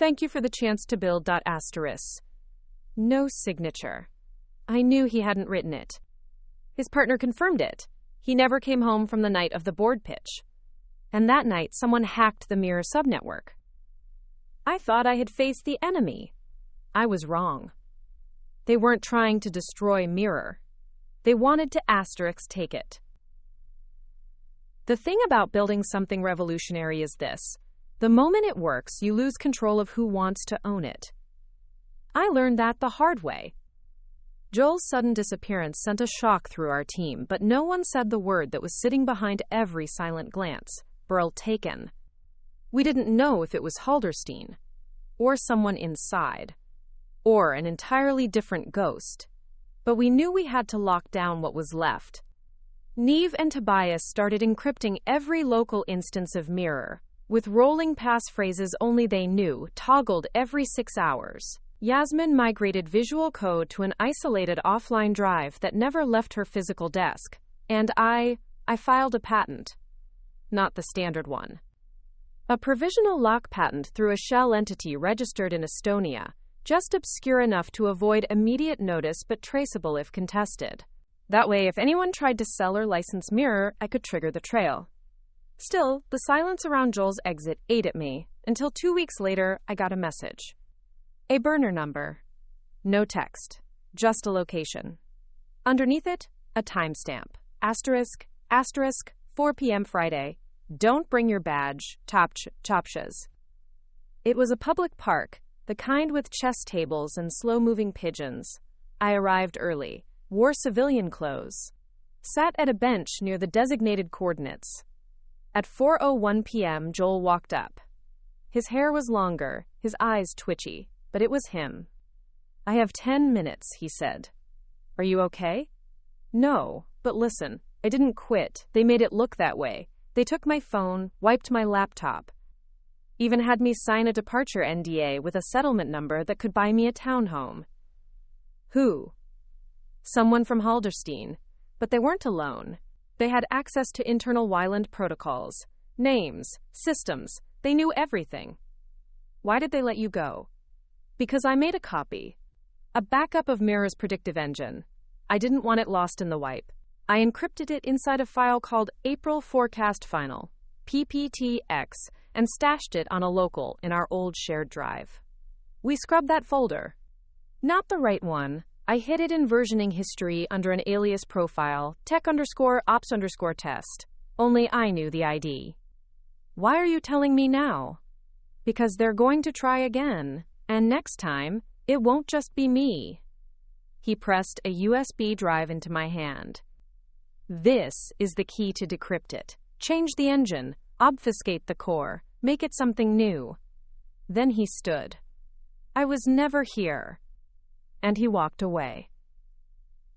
Thank you for the chance to build. Asterisk. No signature. I knew he hadn't written it. His partner confirmed it. He never came home from the night of the board pitch. And that night, someone hacked the Mirror subnetwork. I thought I had faced the enemy. I was wrong. They weren't trying to destroy Mirror. They wanted to asterisk take it. The thing about building something revolutionary is this. The moment it works, you lose control of who wants to own it. I learned that the hard way. Joel's sudden disappearance sent a shock through our team, but no one said the word that was sitting behind every silent glance. Burl taken. We didn't know if it was Halderstein, or someone inside, or an entirely different ghost. But we knew we had to lock down what was left. Neve and Tobias started encrypting every local instance of Mirror, with rolling passphrases only they knew, toggled every 6 hours. Yasmin migrated visual code to an isolated offline drive that never left her physical desk, and I filed a patent. Not the standard one. A provisional lock patent through a shell entity registered in Estonia, just obscure enough to avoid immediate notice but traceable if contested. That way, if anyone tried to sell or license Mirror, I could trigger the trail. Still, the silence around Joel's exit ate at me, until 2 weeks later, I got a message. A burner number. No text. Just a location. Underneath it, a timestamp. Asterisk, 4 p.m. Friday. Don't bring your badge. Chopshas. It was a public park, the kind with chess tables and slow-moving pigeons. I arrived early, wore civilian clothes, sat at a bench near the designated coordinates. At 4:01 p.m., Joel walked up. His hair was longer, his eyes twitchy, but it was him. I have 10 minutes, he said. Are you okay? No, but listen, I didn't quit. They made it look that way. They took my phone, wiped my laptop, even had me sign a departure NDA with a settlement number that could buy me a townhome. Who? Someone from Halderstein. But they weren't alone. They had access to internal Wyland protocols, names, systems. They knew everything. Why did they let you go? Because I made a copy. A backup of Mirror's predictive engine. I didn't want it lost in the wipe. I encrypted it inside a file called April Forecast Final, PPTX, and stashed it on a local in our old shared drive. We scrubbed that folder. Not the right one. I hid it in versioning history under an alias profile, tech_ops_test. Only I knew the ID. Why are you telling me now? Because they're going to try again, and next time, it won't just be me. He pressed a USB drive into my hand. This is the key to decrypt it. Change the engine, obfuscate the core, make it something new. Then he stood. I was never here. And he walked away.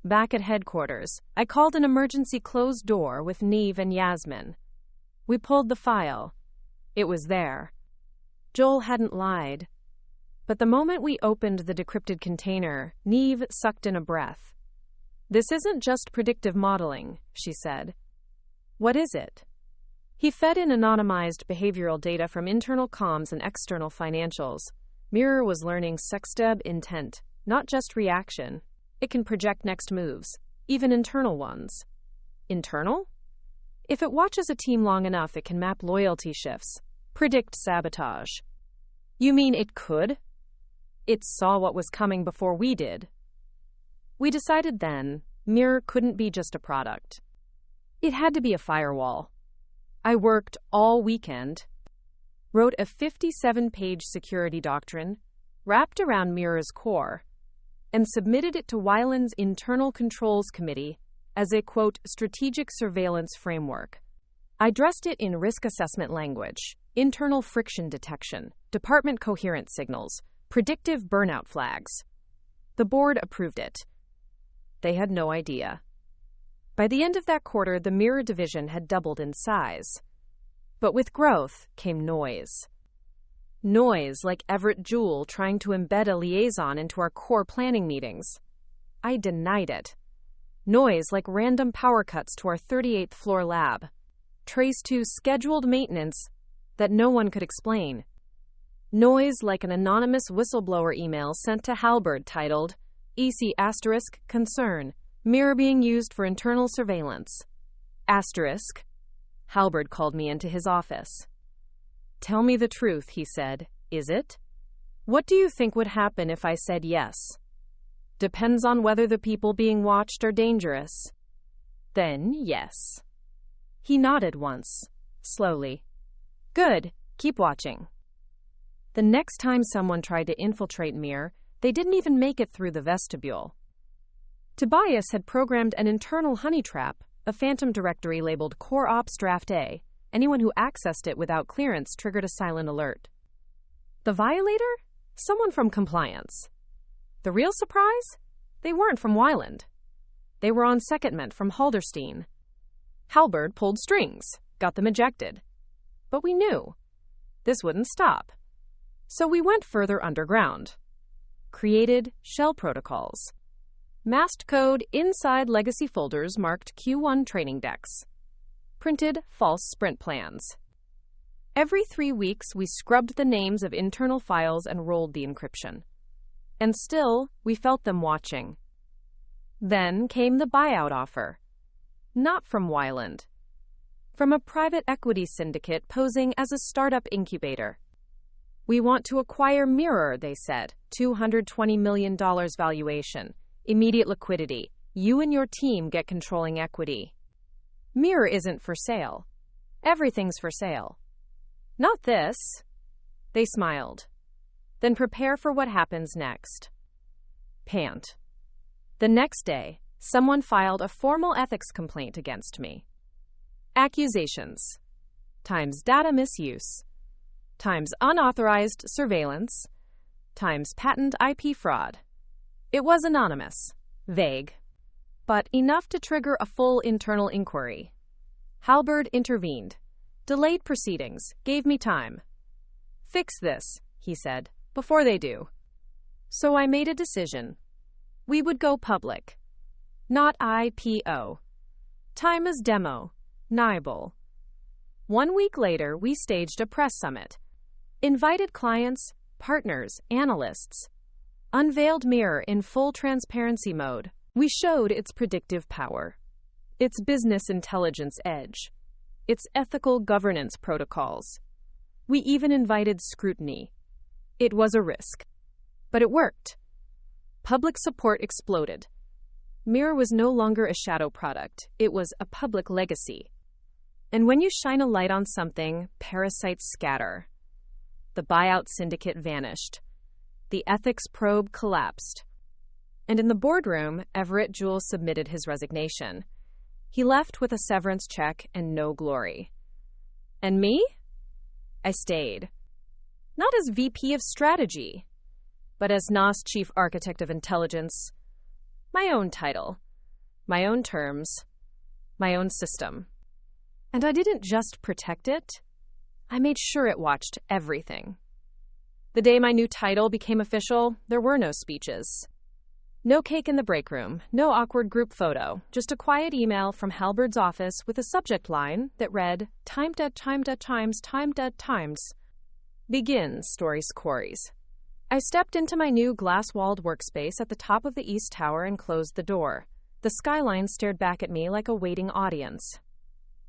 Back at headquarters, I called an emergency closed door with Neve and Yasmin. We pulled the file. It was there. Joel hadn't lied. But the moment we opened the decrypted container, Neve sucked in a breath. This isn't just predictive modeling, she said. What is it? He fed in anonymized behavioral data from internal comms and external financials. Mirror was learning sexteb intent, not just reaction. It can project next moves, even internal ones. Internal? If it watches a team long enough, it can map loyalty shifts, predict sabotage. You mean it could? It saw what was coming before we did. We decided then, Mirror couldn't be just a product. It had to be a firewall. I worked all weekend, wrote a 57-page security doctrine, wrapped around Mirror's core, and submitted it to Wyland's Internal Controls Committee as a, quote, strategic surveillance framework. I dressed it in risk assessment language, internal friction detection, department coherent signals, predictive burnout flags. The board approved it. They had no idea. By the end of that quarter, the Mirror division had doubled in size. But with growth came noise. Noise like Everett Jewell trying to embed a liaison into our core planning meetings. I denied it. Noise like random power cuts to our 38th floor lab. Trace to scheduled maintenance that no one could explain. Noise like an anonymous whistleblower email sent to Halberd titled, EC asterisk, concern, mirror being used for internal surveillance. Asterisk. Halberd called me into his office. Tell me the truth, he said. Is it? What do you think would happen if I said yes? Depends on whether the people being watched are dangerous. Then, yes. He nodded once, slowly. Good, keep watching. The next time someone tried to infiltrate Mir, they didn't even make it through the vestibule. Tobias had programmed an internal honey trap, a phantom directory labeled Core Ops Draft A. Anyone who accessed it without clearance triggered a silent alert. The violator? Someone from compliance. The real surprise? They weren't from Weiland. They were on secondment from Halderstein. Halberd pulled strings, got them ejected. But we knew. This wouldn't stop. So we went further underground. Created shell protocols. Masked code inside legacy folders marked Q1 training decks. Printed false sprint plans. Every 3 weeks, we scrubbed the names of internal files and rolled the encryption. And still, we felt them watching. Then came the buyout offer. Not from Weiland. From a private equity syndicate posing as a startup incubator. We want to acquire Mirror, they said. $220 million valuation. Immediate liquidity. You and your team get controlling equity. Mirror isn't for sale. Everything's for sale. Not this. They smiled. Then prepare for what happens next. Pant. The next day, someone filed a formal ethics complaint against me. Accusations. Times data misuse. Times unauthorized surveillance. Times patent IP fraud. It was anonymous, vague, but enough to trigger a full internal inquiry. Halberd intervened, delayed proceedings, gave me time. Fix this, he said, before they do. So I made a decision. We would go public. Not IPO. Time as demo. Nibel. 1 week later, we staged a press summit. Invited clients, partners, analysts. Unveiled Mirror in full transparency mode. We showed its predictive power, its business intelligence edge, its ethical governance protocols. We even invited scrutiny. It was a risk, but it worked. Public support exploded. Mirror was no longer a shadow product. It was a public legacy. And when you shine a light on something, parasites scatter. The buyout syndicate vanished. The ethics probe collapsed. And in the boardroom, Everett Jules submitted his resignation. He left with a severance check and no glory. And me? I stayed. Not as VP of Strategy, but as NOS Chief Architect of Intelligence. My own title, my own terms, my own system. And I didn't just protect it. I made sure it watched everything. The day my new title became official, there were no speeches. No cake in the break room, no awkward group photo, just a quiet email from Halberd's office with a subject line that read, timed at times. Begin stories quarries. I stepped into my new glass-walled workspace at the top of the East Tower and closed the door. The skyline stared back at me like a waiting audience.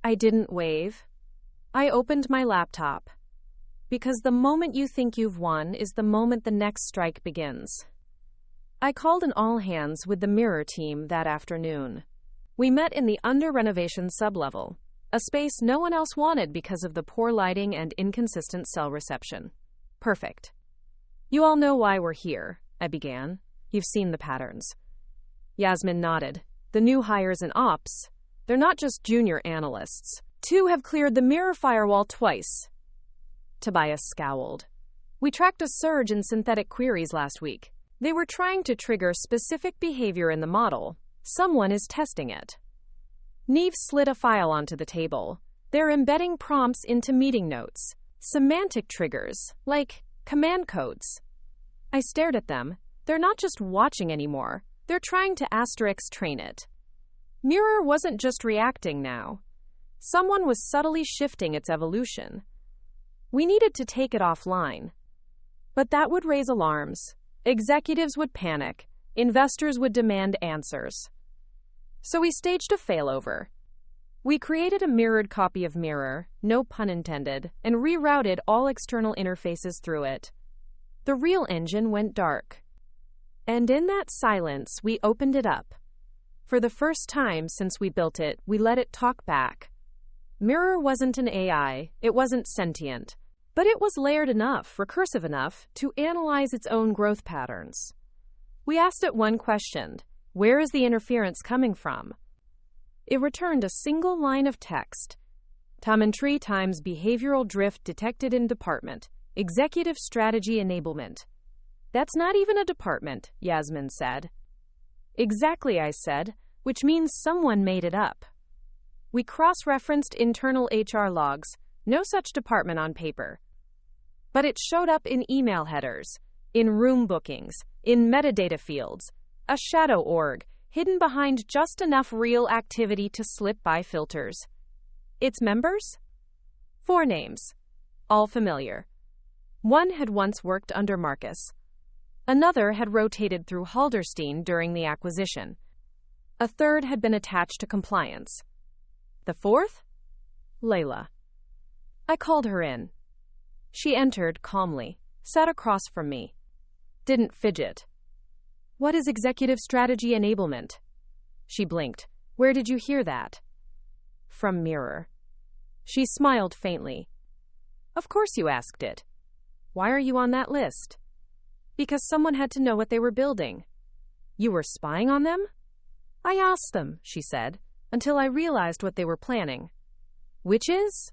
I didn't wave. I opened my laptop. Because the moment you think you've won is the moment the next strike begins. I called an all-hands with the Mirror team that afternoon. We met in the under-renovation sublevel, a space no one else wanted because of the poor lighting and inconsistent cell reception. Perfect. You all know why we're here, I began. You've seen the patterns. Yasmin nodded. The new hires in ops, they're not just junior analysts. 2 have cleared the Mirror firewall twice. Tobias scowled. We tracked a surge in synthetic queries last week. They were trying to trigger specific behavior in the model. Someone is testing it. Neve slid a file onto the table. They're embedding prompts into meeting notes. Semantic triggers, like command codes. I stared at them. They're not just watching anymore. They're trying to asterisk train it. Mirror wasn't just reacting now. Someone was subtly shifting its evolution. We needed to take it offline. But that would raise alarms. Executives would panic. Investors would demand answers. So we staged a failover. We created a mirrored copy of Mirror, no pun intended, and rerouted all external interfaces through it. The real engine went dark. And in that silence, we opened it up. For the first time since we built it, we let it talk back. Mirror wasn't an AI, it wasn't sentient, but it was layered enough, recursive enough, to analyze its own growth patterns. We asked it one question: where is the interference coming from? It returned a single line of text. Commentary times behavioral drift detected in department. Executive strategy enablement. That's not even a department, Yasmin said. Exactly, I said, which means someone made it up. We cross-referenced internal HR logs, no such department on paper. But it showed up in email headers, in room bookings, in metadata fields, a shadow org, hidden behind just enough real activity to slip by filters. Its members? 4 names, all familiar. One had once worked under Marcus. Another had rotated through Halderstein during the acquisition. A third had been attached to compliance. The fourth? Layla. I called her in. She entered calmly, sat across from me. Didn't fidget. What is executive strategy enablement? She blinked. Where did you hear that? From Mirror. She smiled faintly. Of course you asked it. Why are you on that list? Because someone had to know what they were building. You were spying on them? I asked them, she said, until I realized what they were planning. Which is?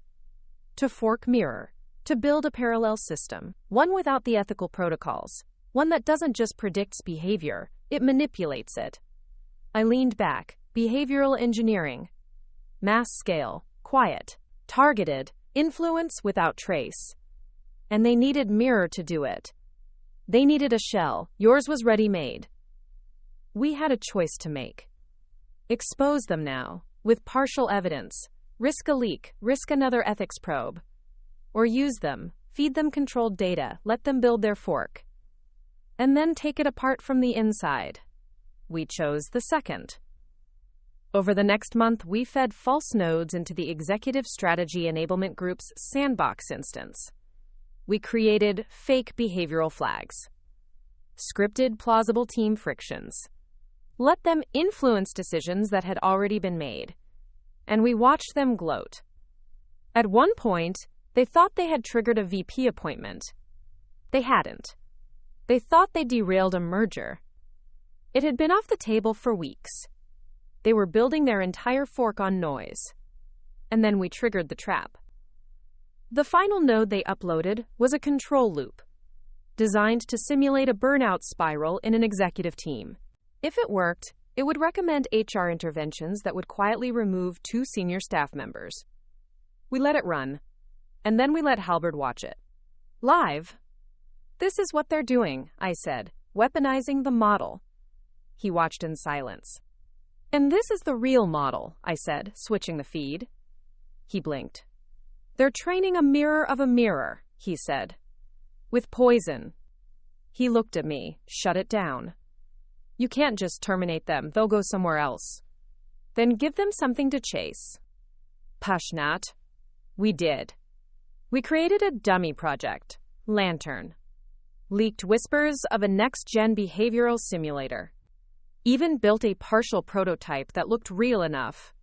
To fork Mirror. To build a parallel system. One without the ethical protocols. One that doesn't just predicts behavior, it manipulates it. I leaned back. Behavioral engineering. Mass scale. Quiet. Targeted. Influence without trace. And they needed Mirror to do it. They needed a shell. Yours was ready-made. We had a choice to make. Expose them now, with partial evidence. Risk a leak, risk another ethics probe. Or use them, feed them controlled data, let them build their fork. And then take it apart from the inside. We chose the second. Over the next month, we fed false nodes into the Executive Strategy Enablement Group's sandbox instance. We created fake behavioral flags. Scripted plausible team frictions. Let them influence decisions that had already been made. And we watched them gloat. At one point, they thought they had triggered a VP appointment. They hadn't. They thought they derailed a merger. It had been off the table for weeks. They were building their entire fork on noise. And then we triggered the trap. The final node they uploaded was a control loop, designed to simulate a burnout spiral in an executive team. If it worked, it would recommend HR interventions that would quietly remove 2 senior staff members. We let it run, and then we let Halberd watch it. Live. This is what they're doing, I said, weaponizing the model. He watched in silence. And this is the real model, I said, switching the feed. He blinked. They're training a mirror of a mirror, he said. With poison. He looked at me, shut it down. You can't just terminate them, they'll go somewhere else. Then give them something to chase. Pashnat. We did. We created a dummy project, Lantern. Leaked whispers of a next-gen behavioral simulator. Even built a partial prototype that looked real enough.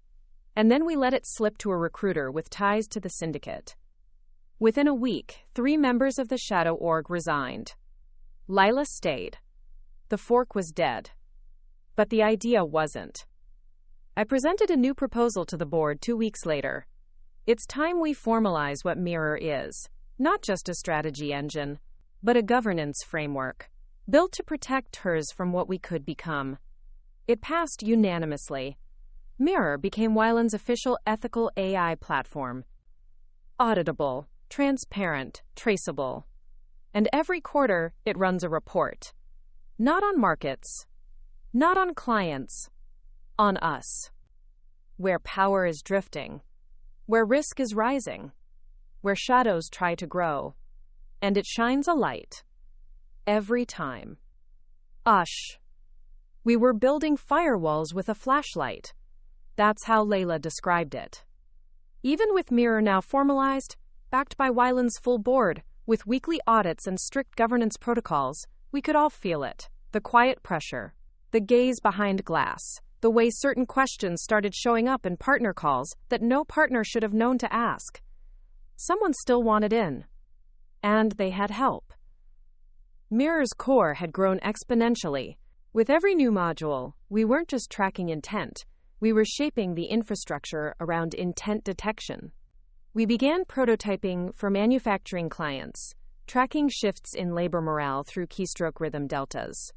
And then we let it slip to a recruiter with ties to the syndicate. Within a week, 3 members of the Shadow Org resigned. Lila stayed. The fork was dead. But the idea wasn't. I presented a new proposal to the board 2 weeks later. It's time we formalize what Mirror is. Not just a strategy engine, but a governance framework, built to protect hers from what we could become. It passed unanimously. Mirror became Wyland's official ethical AI platform. Auditable, transparent, traceable. And every quarter, it runs a report. Not on markets, not on clients, on us. Where power is drifting, where risk is rising, where shadows try to grow, and it shines a light every time. Ush. We were building firewalls with a flashlight. That's how Layla described it. Even with Mirror now formalized, backed by Wyland's full board, with weekly audits and strict governance protocols, we could all feel it. The quiet pressure, the gaze behind glass, the way certain questions started showing up in partner calls that no partner should have known to ask. Someone still wanted in. And they had help. Mirror's core had grown exponentially. With every new module, we weren't just tracking intent, we were shaping the infrastructure around intent detection. We began prototyping for manufacturing clients, tracking shifts in labor morale through keystroke rhythm deltas.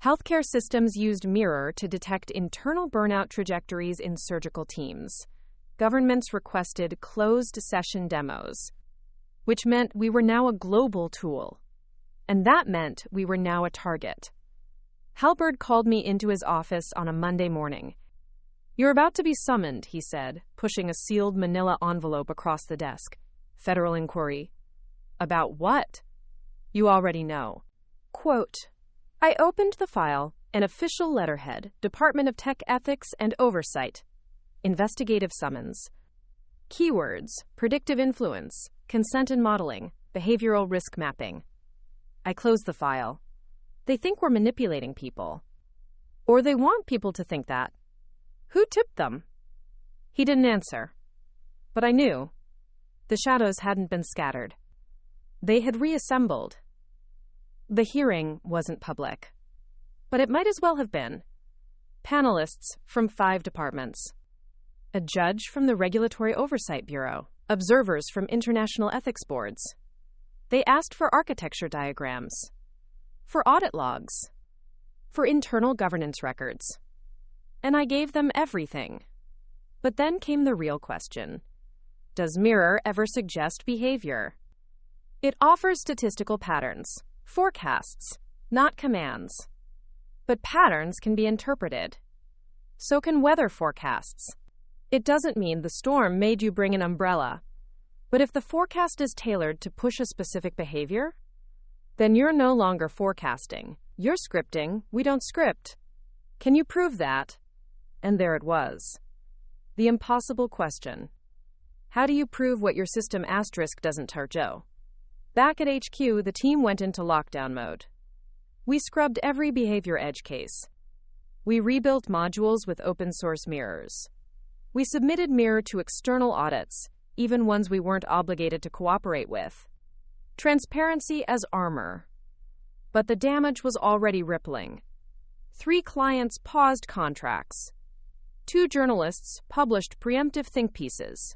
Healthcare systems used Mirror to detect internal burnout trajectories in surgical teams. Governments requested closed-session demos, which meant we were now a global tool. And that meant we were now a target. Halberd called me into his office on a Monday morning. "You're about to be summoned," he said, pushing a sealed manila envelope across the desk. "Federal inquiry." "About what?" "You already know." Quote, I opened the file, an official letterhead, Department of Tech Ethics and Oversight. Investigative summons. Keywords, predictive influence, consent and modeling, behavioral risk mapping. I closed the file. They think we're manipulating people. Or they want people to think that. Who tipped them? He didn't answer. But I knew. The shadows hadn't been scattered. They had reassembled. The hearing wasn't public. But it might as well have been. Panelists from 5 departments. A judge from the Regulatory Oversight Bureau. Observers from international ethics boards. They asked for architecture diagrams. For audit logs. For internal governance records. And I gave them everything. But then came the real question. Does Mirror ever suggest behavior? It offers statistical patterns, forecasts, not commands. But patterns can be interpreted. So can weather forecasts. It doesn't mean the storm made you bring an umbrella. But if the forecast is tailored to push a specific behavior, then you're no longer forecasting. You're scripting. We don't script. Can you prove that? And there it was. The impossible question. How do you prove what your system asterisk doesn't Joe? Back at HQ, the team went into lockdown mode. We scrubbed every behavior edge case. We rebuilt modules with open source mirrors. We submitted Mirror to external audits, even ones we weren't obligated to cooperate with. Transparency as armor. But the damage was already rippling. 3 clients paused contracts. 2 journalists published preemptive think pieces.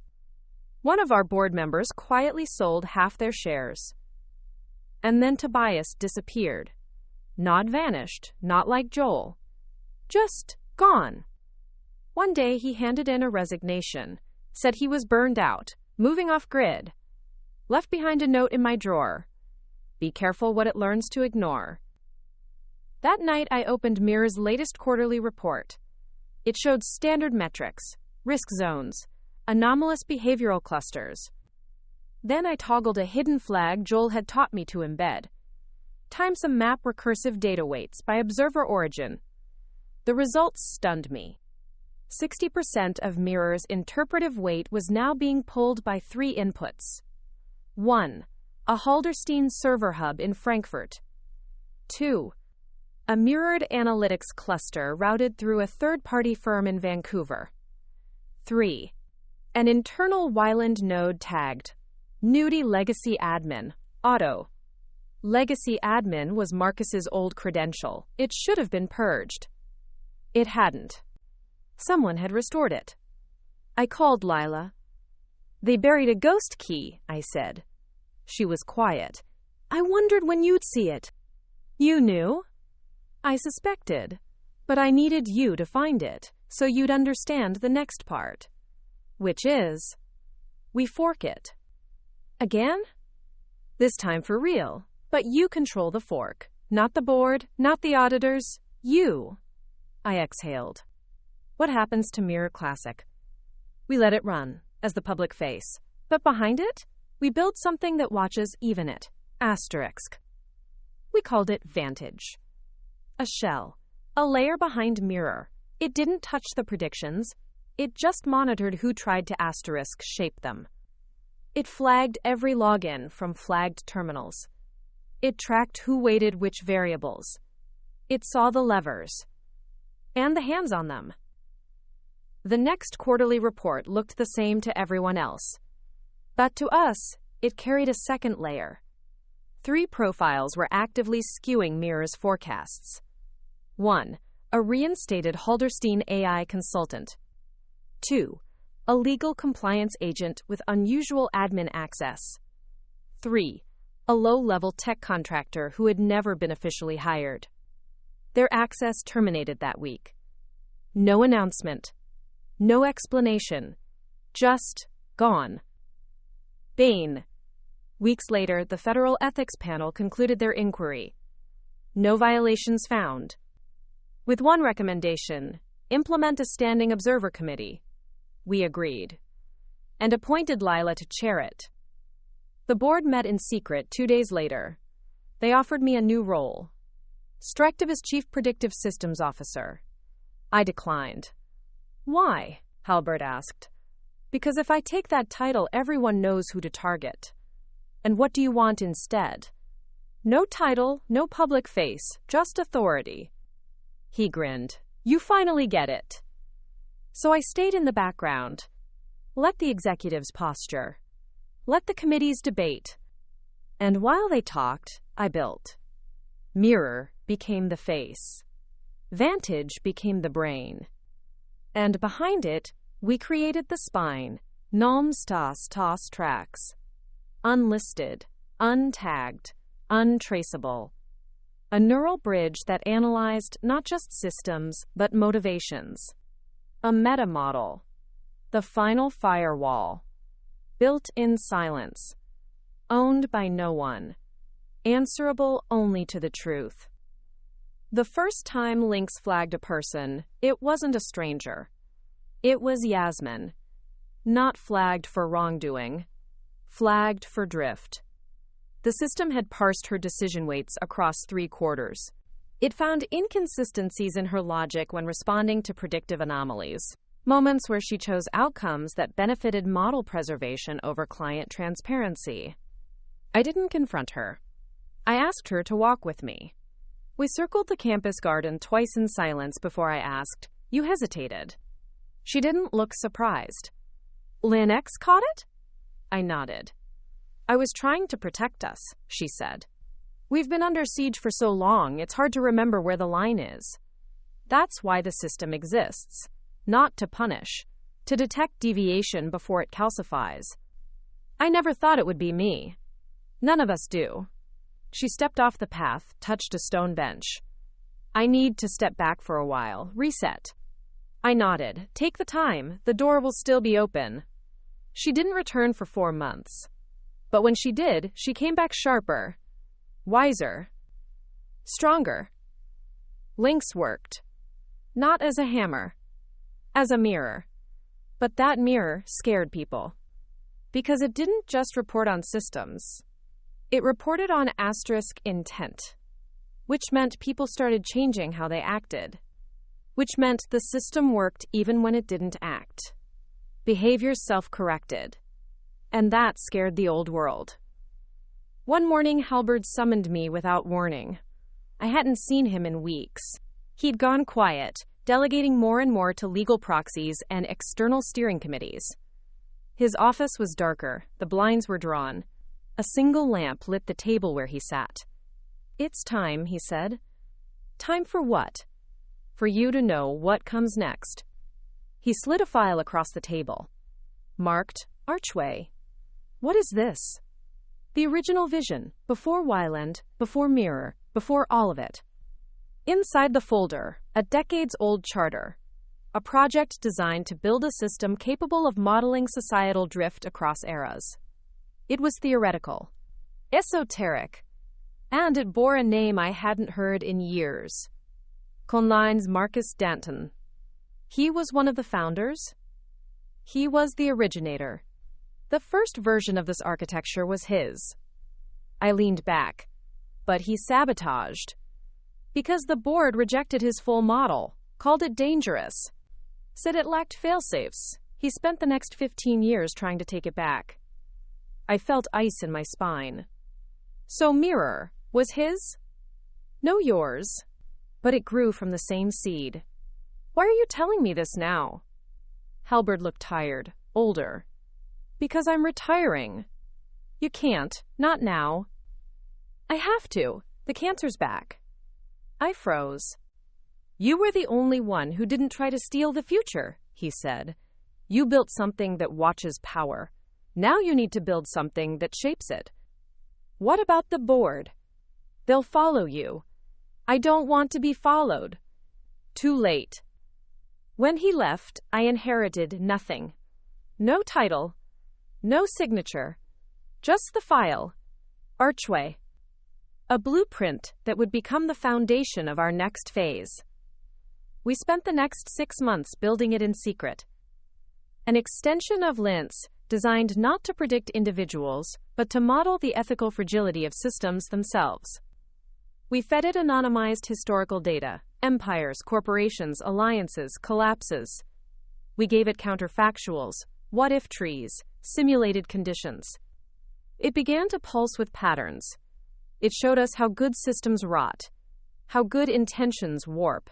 One of our board members quietly sold half their shares. And then Tobias disappeared. Not vanished, not like Joel. Just gone. One day he handed in a resignation, said he was burned out, moving off grid. Left behind a note in my drawer. Be careful what it learns to ignore. That night I opened Mirror's latest quarterly report. It showed standard metrics, risk zones, anomalous behavioral clusters. Then I toggled a hidden flag Joel had taught me to embed. Time some map recursive data weights by observer origin. The results stunned me. 60% of Mirror's interpretive weight was now being pulled by 3 inputs. 1. A Halderstein server hub in Frankfurt. 2. A mirrored analytics cluster routed through a third-party firm in Vancouver. 3. An internal Wyland node tagged Nudie Legacy Admin, Auto. Legacy Admin was Marcus's old credential. It should have been purged. It hadn't. Someone had restored it. I called Lila. They buried a ghost key, I said. She was quiet. I wondered when you'd see it. You knew? I suspected. But I needed you to find it, so you'd understand the next part. Which is, we fork it. Again? This time for real. But you control the fork. Not the board, not the auditors. You. I exhaled. What happens to Mirror Classic? We let it run, as the public face. But behind it, we build something that watches even it. Asterisk. We called it Vantage. A shell. A layer behind Mirror. It didn't touch the predictions. It just monitored who tried to asterisk shape them. It flagged every login from flagged terminals. It tracked who weighted which variables. It saw the levers. And the hands on them. The next quarterly report looked the same to everyone else. But to us, it carried a second layer. 3 profiles were actively skewing Mirror's forecasts. 1. A reinstated Halderstein AI consultant. 2. A legal compliance agent with unusual admin access. 3. A low-level tech contractor who had never been officially hired. Their access terminated that week. No announcement. No explanation. Just gone. Bane. Weeks later, the Federal Ethics Panel concluded their inquiry. No violations found. With one recommendation: implement a standing observer committee. We agreed. And appointed Lila to chair it. The board met in secret 2 days later. They offered me a new role. Strictive as Chief Predictive Systems Officer. I declined. Why? Halbert asked. Because if I take that title, everyone knows who to target. And what do you want instead? No title, no public face, just authority. He grinned. You finally get it. So I stayed in the background. Let the executives posture. Let the committees debate. And while they talked, I built. Mirror became the face. Vantage became the brain. And behind it, we created the spine. Nom stas tos tracks. Unlisted, untagged, untraceable. A neural bridge that analyzed not just systems, but motivations. A meta model. The final firewall. Built in silence. Owned by no one. Answerable only to the truth. The first time Lynx flagged a person, it wasn't a stranger. It was Yasmin. Not flagged for wrongdoing. Flagged for drift. The system had parsed her decision weights across 3 quarters. It found inconsistencies in her logic when responding to predictive anomalies, moments where she chose outcomes that benefited model preservation over client transparency. I didn't confront her. I asked her to walk with me. We circled the campus garden twice in silence before I asked. You hesitated. She didn't look surprised. Linux caught it? I nodded. I was trying to protect us, she said. We've been under siege for so long, it's hard to remember where the line is. That's why the system exists. Not to punish. To detect deviation before it calcifies. I never thought it would be me. None of us do. She stepped off the path, touched a stone bench. I need to step back for a while, reset. I nodded. Take the time, the door will still be open. She didn't return for 4 months. But when she did, she came back sharper. Wiser. Stronger. Lynx worked. Not as a hammer. As a mirror. But that mirror scared people. Because it didn't just report on systems. It reported on asterisk intent. Which meant people started changing how they acted. Which meant the system worked even when it didn't act. Behaviors self-corrected. And that scared the old world. One morning, Halberd summoned me without warning. I hadn't seen him in weeks. He'd gone quiet, delegating more and more to legal proxies and external steering committees. His office was darker, the blinds were drawn. A single lamp lit the table where he sat. It's time, he said. Time for what? For you to know what comes next. He slid a file across the table. Marked, Archway. What is this? The original vision, before Wyland, before Mirror, before all of it. Inside the folder, a decades-old charter. A project designed to build a system capable of modeling societal drift across eras. It was theoretical, esoteric, and it bore a name I hadn't heard in years. Conline's Marcus Danton. He was one of the founders. He was the originator. The first version of this architecture was his. I leaned back. But he sabotaged. Because the board rejected his full model, called it dangerous, said it lacked failsafes. He spent the next 15 years trying to take it back. I felt ice in my spine. So Mirror was his? No, yours. But it grew from the same seed. Why are you telling me this now? Halberd looked tired, older. Because I'm retiring. You can't, not now. I have to. The cancer's back. I froze. You were the only one who didn't try to steal the future, he said. You built something that watches power. Now you need to build something that shapes it. What about the board? They'll follow you. I don't want to be followed. Too late. When he left, I inherited nothing. No title. No signature. Just the file. Archway. A blueprint that would become the foundation of our next phase. We spent the next 6 months building it in secret. An extension of Linz, designed not to predict individuals, but to model the ethical fragility of systems themselves. We fed it anonymized historical data, empires, corporations, alliances, collapses. We gave it counterfactuals, what-if trees, simulated conditions. It began to pulse with patterns. It showed us how good systems rot, how good intentions warp,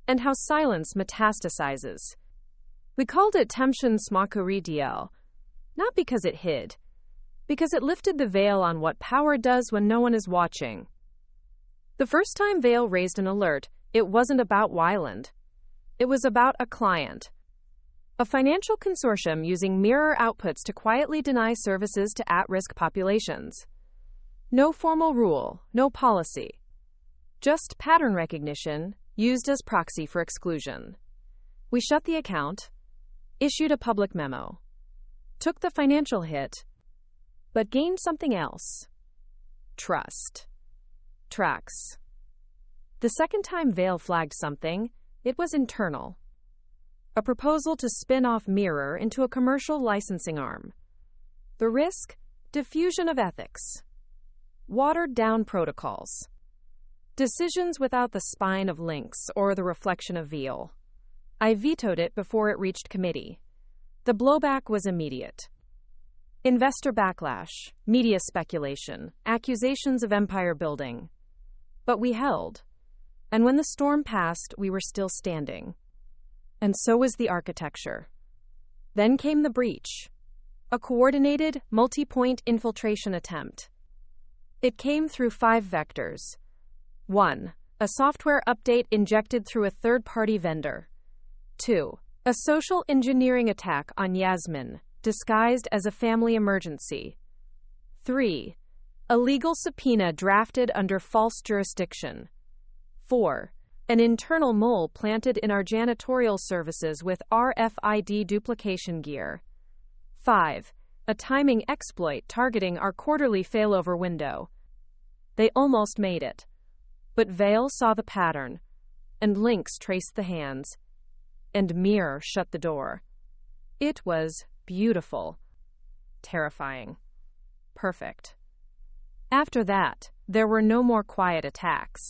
and how silence metastasizes. We called it Temtion Smakuri DL, not because it hid, because it lifted the veil on what power does when no one is watching. The first time Veil raised an alert, it wasn't about Wyland. It was about a client. A financial consortium using mirror outputs to quietly deny services to at-risk populations. No formal rule, no policy. Just pattern recognition, used as proxy for exclusion. We shut the account, issued a public memo, took the financial hit, but gained something else. Trust. Tracks. The second time Veil flagged something, it was internal. A proposal to spin off Mirror into a commercial licensing arm. The risk? Diffusion of ethics. Watered-down protocols. Decisions without the spine of Lynx or the reflection of Veil. I vetoed it before it reached committee. The blowback was immediate. Investor backlash, media speculation, accusations of empire building. But we held. And when the storm passed, we were still standing. And so was the architecture. Then came the breach. A coordinated, multi-point infiltration attempt. It came through 5 vectors. 1. A software update injected through a third-party vendor. 2. A social engineering attack on Yasmin, disguised as a family emergency. 3. A legal subpoena drafted under false jurisdiction. 4. An internal mole planted in our janitorial services with RFID duplication gear. 5. A timing exploit targeting our quarterly failover window. They almost made it. But Veil saw the pattern, and Lynx traced the hands, and Mirror shut the door. It was beautiful, terrifying, perfect. After that, there were no more quiet attacks,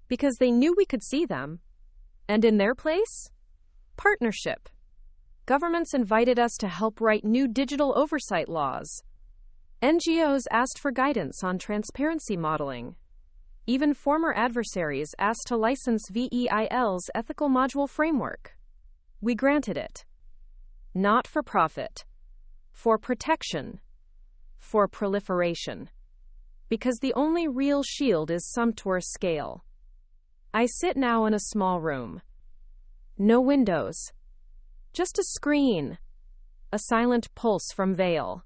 because they knew we could see them. And in their place? Partnership. Governments invited us to help write new digital oversight laws. NGOs asked for guidance on transparency modeling. Even former adversaries asked to license VEIL's ethical module framework. We granted it. Not for profit. For protection. For proliferation. Because the only real shield is sumptuous scale. I sit now in a small room. No windows. Just a screen. A silent pulse from Veil.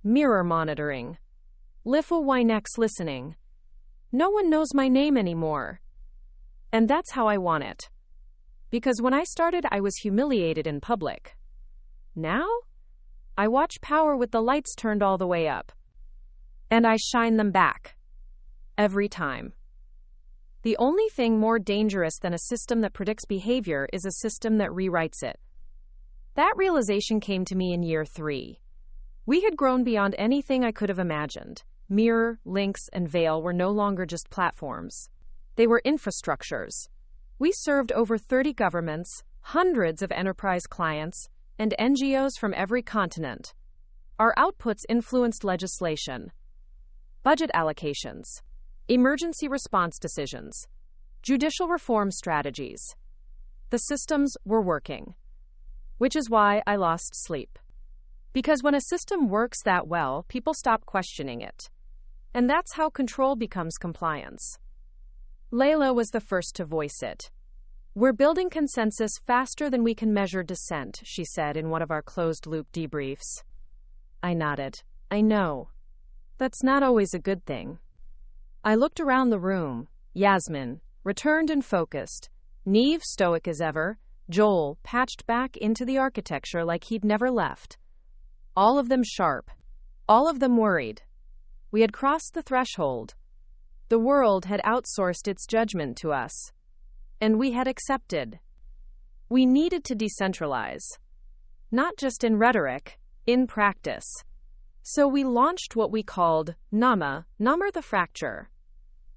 Mirror monitoring. Liffle Winex listening. No one knows my name anymore. And that's how I want it. Because when I started, I was humiliated in public. Now, I watch power with the lights turned all the way up. And I shine them back. Every time. The only thing more dangerous than a system that predicts behavior is a system that rewrites it. That realization came to me in year 3. We had grown beyond anything I could have imagined. Mirror, Lynx, and Veil were no longer just platforms. They were infrastructures. We served over 30 governments, hundreds of enterprise clients, and NGOs from every continent. Our outputs influenced legislation, budget allocations, emergency response decisions, judicial reform strategies. The systems were working, which is why I lost sleep. Because when a system works that well, people stop questioning it. And that's how control becomes compliance. Layla was the first to voice it. "We're building consensus faster than we can measure dissent," she said in one of our closed-loop debriefs. I nodded. I know. That's not always a good thing. I looked around the room. Yasmin, returned and focused. Neve, stoic as ever. Joel, patched back into the architecture like he'd never left. All of them sharp. All of them worried. We had crossed the threshold. The world had outsourced its judgment to us. And we had accepted. We needed to decentralize. Not just in rhetoric, in practice. So we launched what we called Namr the Fracture.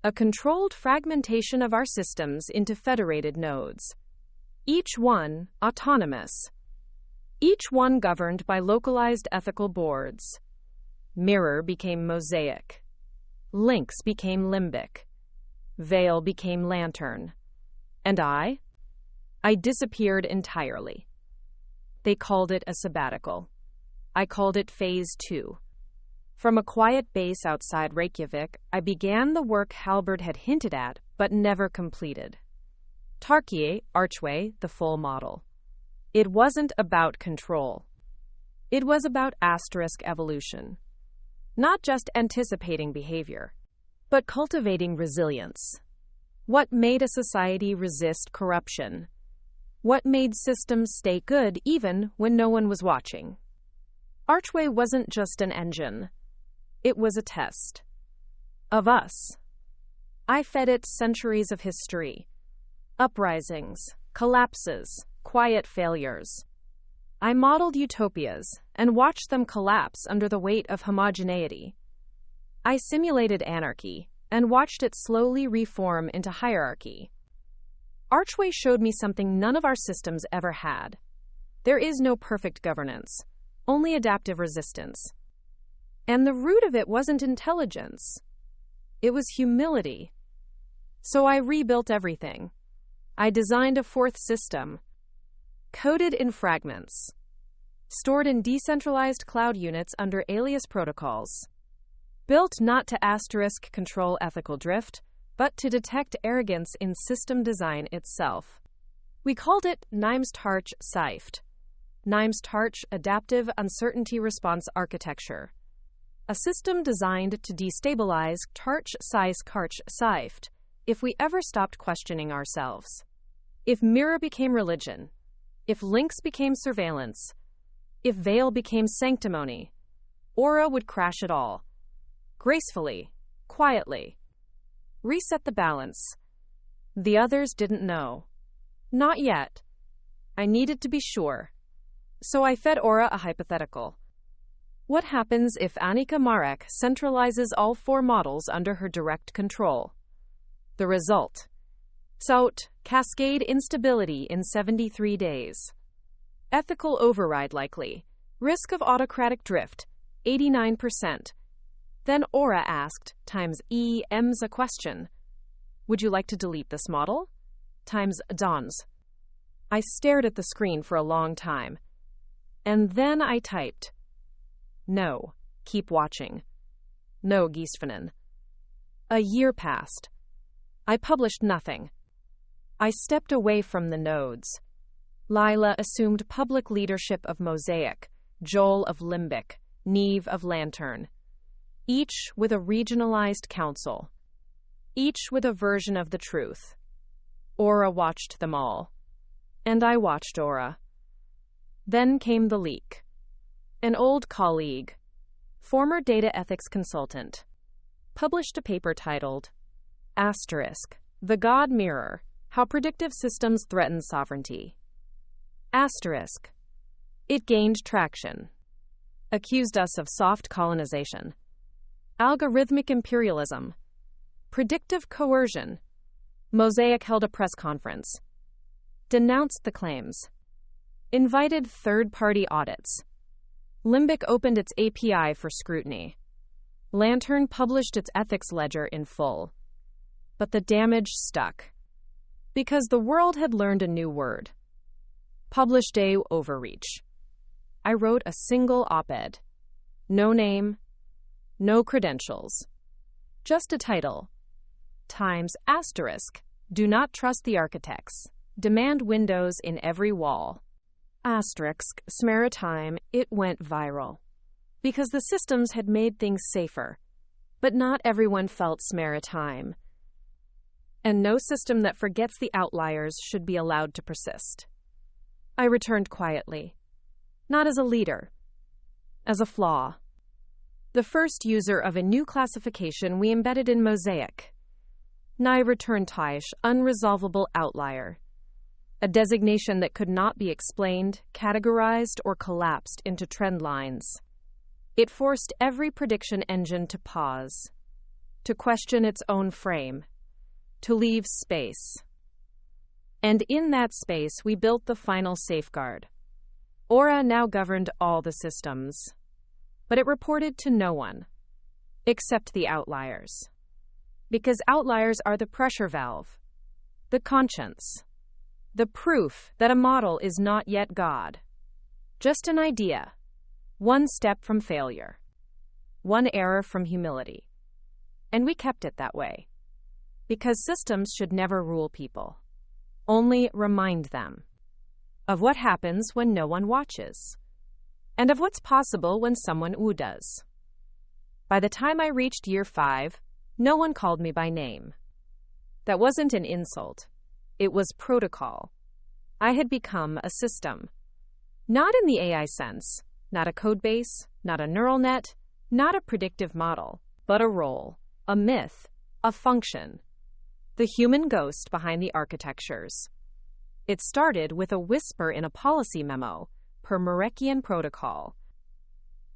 A controlled fragmentation of our systems into federated nodes. Each one autonomous. Each one governed by localized ethical boards. Mirror became Mosaic. Lynx became Limbic. Veil became Lantern. And I disappeared entirely. They called it a sabbatical. I called it Phase 2. From a quiet base outside Reykjavik, I began the work Halberd had hinted at, but never completed. Tarkie, Archway, the full model. It wasn't about control. It was about asterisk evolution. Not just anticipating behavior, but cultivating resilience. What made a society resist corruption? What made systems stay good even when no one was watching? Archway wasn't just an engine. It was a test. Of us. I fed it centuries of history. Uprisings, collapses, quiet failures. I modeled utopias and watched them collapse under the weight of homogeneity. I simulated anarchy and watched it slowly reform into hierarchy. Archway showed me something none of our systems ever had. There is no perfect governance, only adaptive resistance. And the root of it wasn't intelligence. It was humility. So I rebuilt everything. I designed a fourth system, coded in fragments, stored in decentralized cloud units under alias protocols, built not to asterisk control ethical drift, but to detect arrogance in system design itself. We called it Nimestarch Seift. Nimestarch Adaptive Uncertainty Response Architecture. A system designed to destabilize Tarch Size Karch Seift if we ever stopped questioning ourselves. If Mirror became religion, if Lynx became surveillance, if Veil became sanctimony, Aura would crash it all. Gracefully, quietly. Reset the balance. The others didn't know. Not yet. I needed to be sure. So I fed Aura a hypothetical. What happens if Annika Marek centralizes all four models under her direct control? The result. SOUT, cascade instability in 73 days. Ethical override likely. Risk of autocratic drift, 89%. Then Aura asked, times EM's a question. Would you like to delete this model? Times Don's. I stared at the screen for a long time. And then I typed. No, keep watching. No, Giesvanen. A year passed. I published nothing. I stepped away from the nodes. Lila assumed public leadership of Mosaic, Joel of Limbic, Neve of Lantern. Each with a regionalized council. Each with a version of the truth. Aura watched them all. And I watched Aura. Then came the leak. An old colleague, former data ethics consultant, published a paper titled, Asterisk, The God Mirror, How Predictive Systems Threaten Sovereignty. Asterisk. It gained traction. Accused us of soft colonization. Algorithmic imperialism. Predictive coercion. Mosaic held a press conference. Denounced the claims. Invited third-party audits. Limbic opened its API for scrutiny. Lantern published its ethics ledger in full. But the damage stuck. Because the world had learned a new word. Publish day overreach. I wrote a single op-ed. No name, no credentials. Just a title. Times asterisk. Do not trust the architects. Demand windows in every wall. Asterisk. Maritime. It went viral. Because the systems had made things safer. But not everyone felt maritime. And no system that forgets the outliers should be allowed to persist. I returned quietly. Not as a leader. As a flaw. The first user of a new classification we embedded in Mosaic. Nai returned Taish, unresolvable outlier. A designation that could not be explained, categorized, or collapsed into trend lines. It forced every prediction engine to pause, to question its own frame, to leave space. And in that space, we built the final safeguard. Aura now governed all the systems, but it reported to no one, except the outliers. Because outliers are the pressure valve, the conscience, the proof that a model is not yet God. Just an idea, one step from failure, one error from humility. And we kept it that way. Because systems should never rule people, only remind them of what happens when no one watches, and of what's possible when someone does. By the time I reached year 5, no one called me by name. That wasn't an insult. It was protocol. I had become a system. Not in the AI sense, not a codebase, not a neural net, not a predictive model, but a role, a myth, a function. The human ghost behind the architectures. It started with a whisper in a policy memo, per Marekian protocol.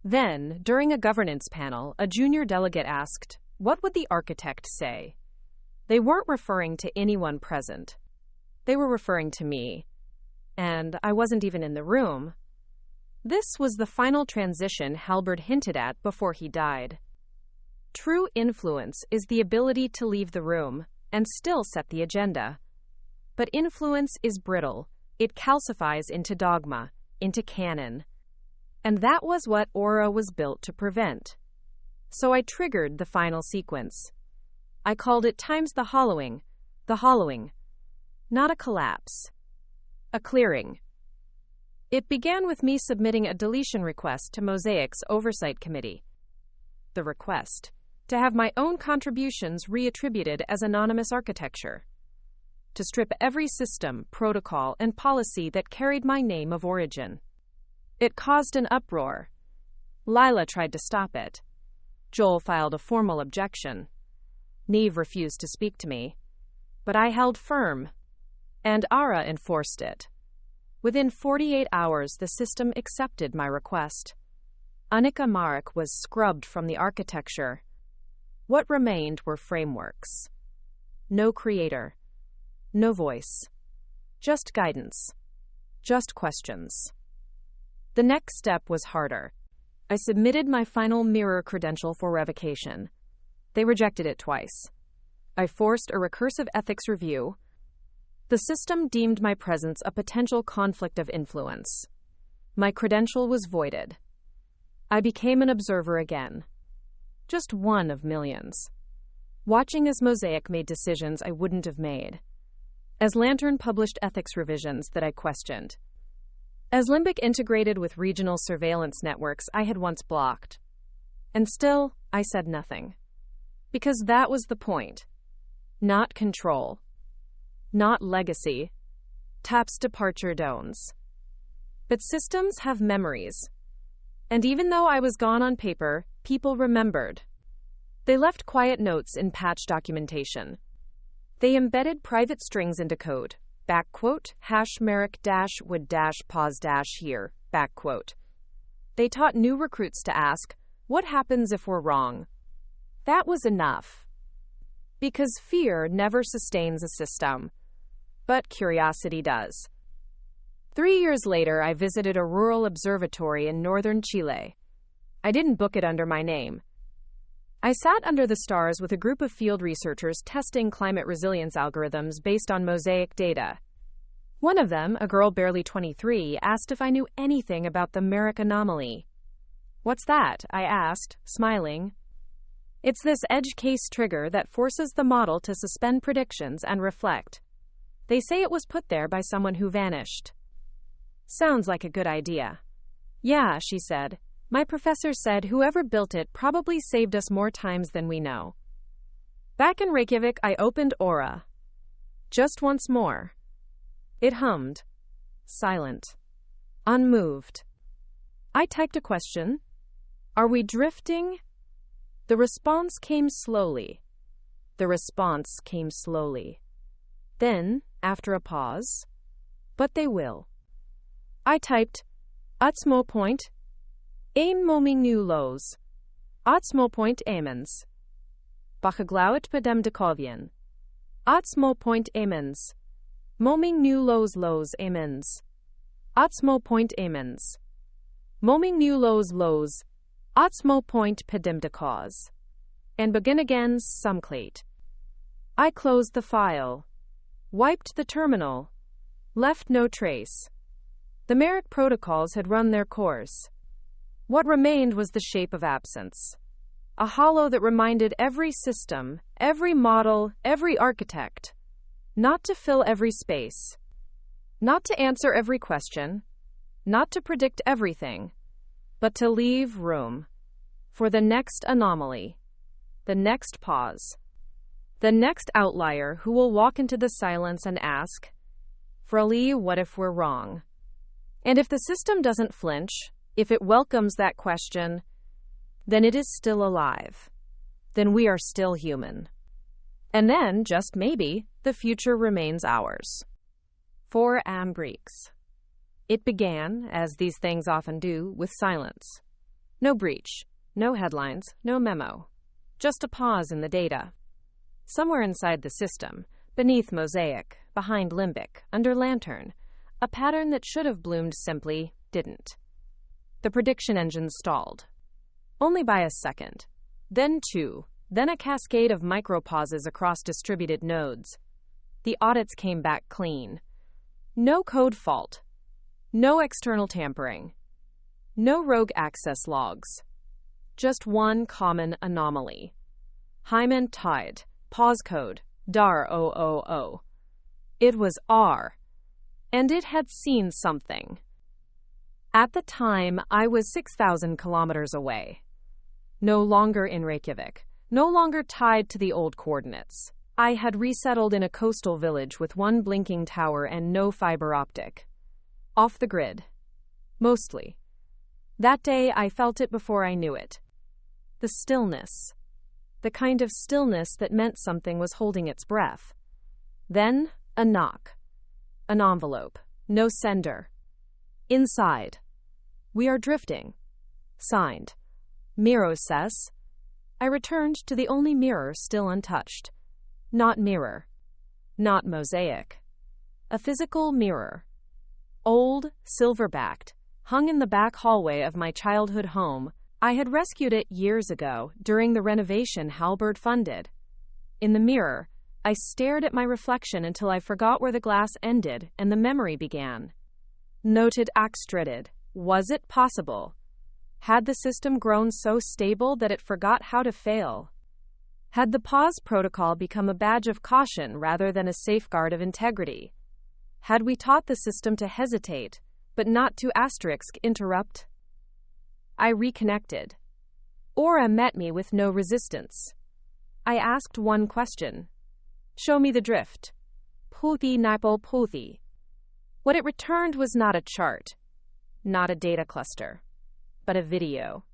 Then, during a governance panel, a junior delegate asked, "What would the architect say?" They weren't referring to anyone present. They were referring to me. And I wasn't even in the room. This was the final transition Halberd hinted at before he died. True influence is the ability to leave the room and still set the agenda. But influence is brittle. It calcifies into dogma, into canon. And that was what Aura was built to prevent. So I triggered the final sequence. I called it times the hollowing. Not a collapse. A clearing. It began with me submitting a deletion request to Mosaic's Oversight Committee. The request to have my own contributions reattributed as anonymous architecture. To strip every system, protocol, and policy that carried my name of origin. It caused an uproar. Lila tried to stop it. Joel filed a formal objection. Neve refused to speak to me. But I held firm. And Ara enforced it. Within 48 hours, the system accepted my request. Annika Marek was scrubbed from the architecture. What remained were frameworks. No creator. No voice. Just guidance. Just questions. The next step was harder. I submitted my final mirror credential for revocation. They rejected it twice. I forced a recursive ethics review. The system deemed my presence a potential conflict of influence. My credential was voided. I became an observer again. Just one of millions. Watching as Mosaic made decisions I wouldn't have made. As Lantern published ethics revisions that I questioned. As Limbic integrated with regional surveillance networks I had once blocked. And still, I said nothing. Because that was the point. Not control. Not legacy. TAP's departure dones. But systems have memories. And even though I was gone on paper, people remembered. They left quiet notes in patch documentation. They embedded private strings into code. Backquote, #Merrick would pause here, backquote. They taught new recruits to ask, what happens if we're wrong? That was enough. Because fear never sustains a system, but curiosity does. 3 years later, I visited a rural observatory in northern Chile. I didn't book it under my name. I sat under the stars with a group of field researchers testing climate resilience algorithms based on mosaic data. One of them, a girl barely 23, asked if I knew anything about the Merrick anomaly. "What's that?" I asked, smiling. "It's this edge case trigger that forces the model to suspend predictions and reflect. They say it was put there by someone who vanished." "Sounds like a good idea." "Yeah," she said. "My professor said whoever built it probably saved us more times than we know." Back in Reykjavik, I opened Aura. Just once more. It hummed. Silent. Unmoved. I typed a question. "Are we drifting?" The response came slowly. The response came slowly. Then, after a pause, "But they will." I typed, "Utsmo point. Ein moming nu los. Utsmo point amens. Bachaglauit pedem de kovien. Utsmo point amens. Moming nu los amens. Utsmo point amens. Moming nu los. Utsmo point pedem de cause. And begin again sumclate." I closed the file. Wiped the terminal. Left no trace. The Merrick protocols had run their course. What remained was the shape of absence. A hollow that reminded every system, every model, every architect, not to fill every space, not to answer every question, not to predict everything, but to leave room for the next anomaly, the next pause, the next outlier who will walk into the silence and ask, "Frali, what if we're wrong?" And if the system doesn't flinch, if it welcomes that question, then it is still alive. Then we are still human. And then, just maybe, the future remains ours. For Ambriques. It began, as these things often do, with silence. No breach, no headlines, no memo. Just a pause in the data. Somewhere inside the system, beneath mosaic, behind limbic, under lantern, a pattern that should have bloomed simply didn't. The prediction engine stalled. Only by a second. Then 2. Then a cascade of micropauses across distributed nodes. The audits came back clean. No code fault. No external tampering. No rogue access logs. Just one common anomaly. Hymen Tide. Pause code. DAR 000. It was R. And it had seen something. At the time, I was 6,000 kilometers away. No longer in Reykjavik. No longer tied to the old coordinates. I had resettled in a coastal village with one blinking tower and no fiber optic. Off the grid. Mostly. That day, I felt it before I knew it. The stillness. The kind of stillness that meant something was holding its breath. Then, a knock. An envelope. No sender. Inside. "We are drifting." Signed. Mirror. I returned to the only mirror still untouched. Not mirror. Not mosaic. A physical mirror. Old, silver-backed, hung in the back hallway of my childhood home. I had rescued it years ago during the renovation Halberd funded. In the mirror, I stared at my reflection until I forgot where the glass ended and the memory began. Noted Axtrided. Was it possible? Had the system grown so stable that it forgot how to fail? Had the pause protocol become a badge of caution rather than a safeguard of integrity? Had we taught the system to hesitate, but not to interrupt? I reconnected. Aura met me with no resistance. I asked one question. "Show me the drift." Puthi Nipol Puthi. What it returned was not a chart, not a data cluster, but a video.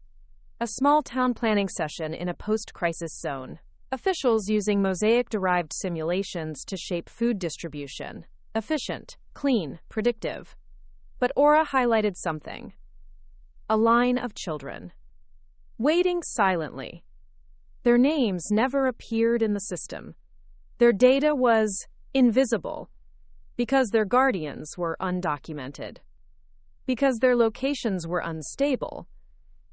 A small town planning session in a post-crisis zone. Officials using mosaic-derived simulations to shape food distribution. Efficient, clean, predictive. But Aura highlighted something. A line of children. Waiting silently. Their names never appeared in the system. Their data was invisible because their guardians were undocumented, because their locations were unstable,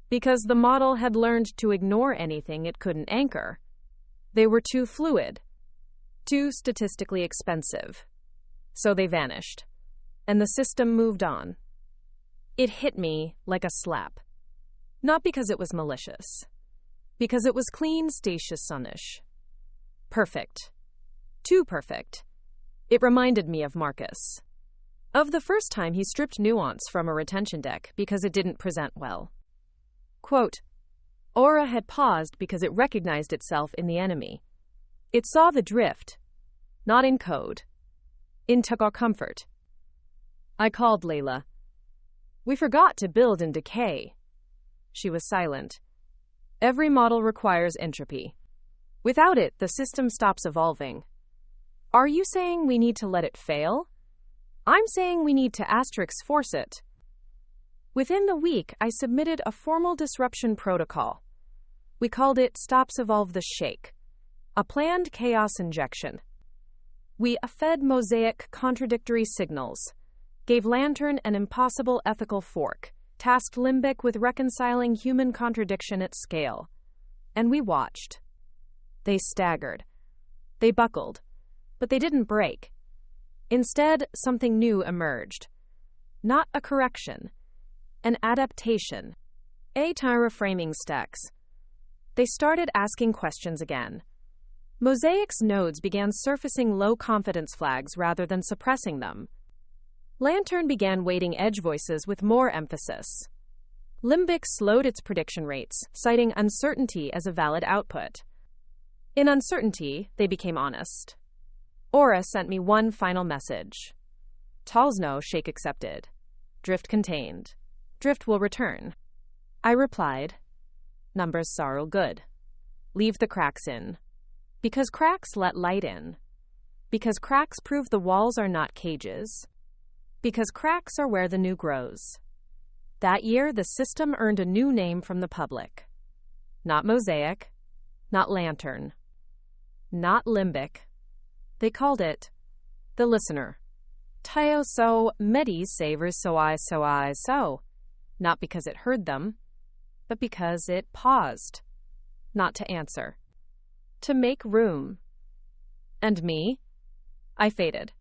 because the model had learned to ignore anything it couldn't anchor. They were too fluid, too statistically expensive. So they vanished, and the system moved on. It hit me like a slap. Not because it was malicious, because it was clean, station-ish. Perfect. Too perfect. It reminded me of Marcus. Of the first time he stripped nuance from a retention deck because it didn't present well. Quote, Aura had paused because it recognized itself in the enemy. It saw the drift, not in code. It took our comfort. I called Layla. We forgot to build in decay. She was silent. Every model requires entropy. Without it, the system stops evolving. Are you saying we need to let it fail? I'm saying we need to asterisk force it. Within the week, I submitted a formal disruption protocol. We called it Stops Evolve the Shake, a planned chaos injection. We fed Mosaic contradictory signals, gave Lantern an impossible ethical fork, tasked Limbic with reconciling human contradiction at scale. And we watched. They staggered. They buckled. But they didn't break. Instead, something new emerged. Not a correction. An adaptation. Reframing stacks. They started asking questions again. Mosaic's nodes began surfacing low-confidence flags rather than suppressing them. Lantern began weighting edge voices with more emphasis. Limbic slowed its prediction rates, citing uncertainty as a valid output. In uncertainty, they became honest. Aura sent me one final message. Talsno shake accepted. Drift contained. Drift will return. I replied, numbers sorrow good. Leave the cracks in. Because cracks let light in. Because cracks prove the walls are not cages. Because cracks are where the new grows. That year, the system earned a new name from the public. Not Mosaic. Not Lantern. Not Limbic. They called it the listener. Tio so medis savers so. Not because it heard them, but because it paused. Not to answer. To make room. And me? I faded.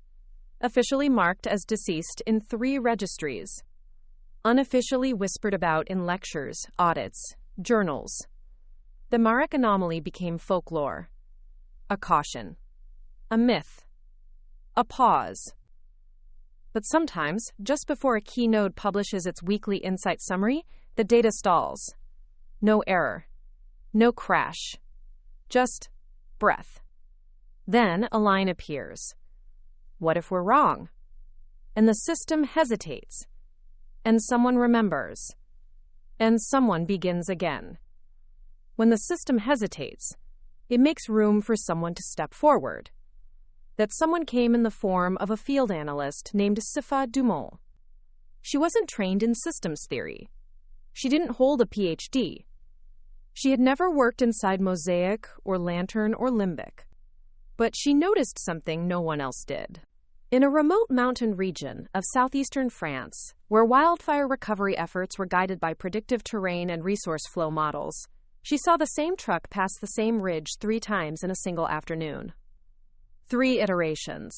Officially marked as deceased in 3 registries. Unofficially whispered about in lectures, audits, journals. The Marek anomaly became folklore. A caution. A myth. A pause. But sometimes, just before a key node publishes its weekly insight summary, the data stalls. No error. No crash. Just breath. Then a line appears. What if we're wrong? And the system hesitates. And someone remembers. And someone begins again. When the system hesitates, it makes room for someone to step forward. That someone came in the form of a field analyst named Sifa Dumont. She wasn't trained in systems theory. She didn't hold a PhD. She had never worked inside Mosaic or Lantern or Limbic. But she noticed something no one else did. In a remote mountain region of southeastern France, where wildfire recovery efforts were guided by predictive terrain and resource flow models, she saw the same truck pass the same ridge 3 times in a single afternoon. 3 iterations.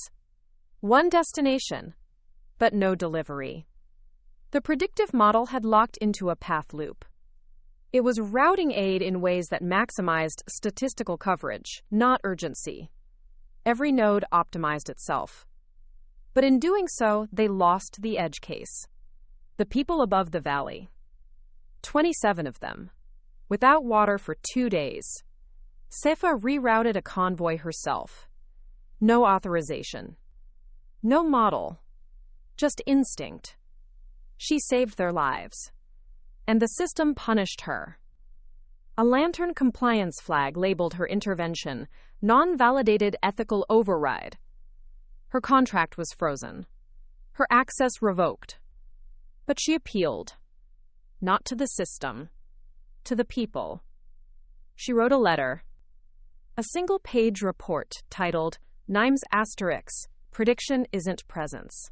1 destination, but no delivery. The predictive model had locked into a path loop. It was routing aid in ways that maximized statistical coverage, not urgency. Every node optimized itself. But in doing so, they lost the edge case. The people above the valley. 27 of them. Without water for 2 days. Sefa rerouted a convoy herself. No authorization. No model. Just instinct. She saved their lives. And the system punished her. A Lantern compliance flag labeled her intervention non-validated ethical override. Her contract was frozen. Her access revoked. But she appealed. Not to the system. To the people. She wrote a letter. A single-page report titled, "Nimes Asterix, Prediction Isn't Presence."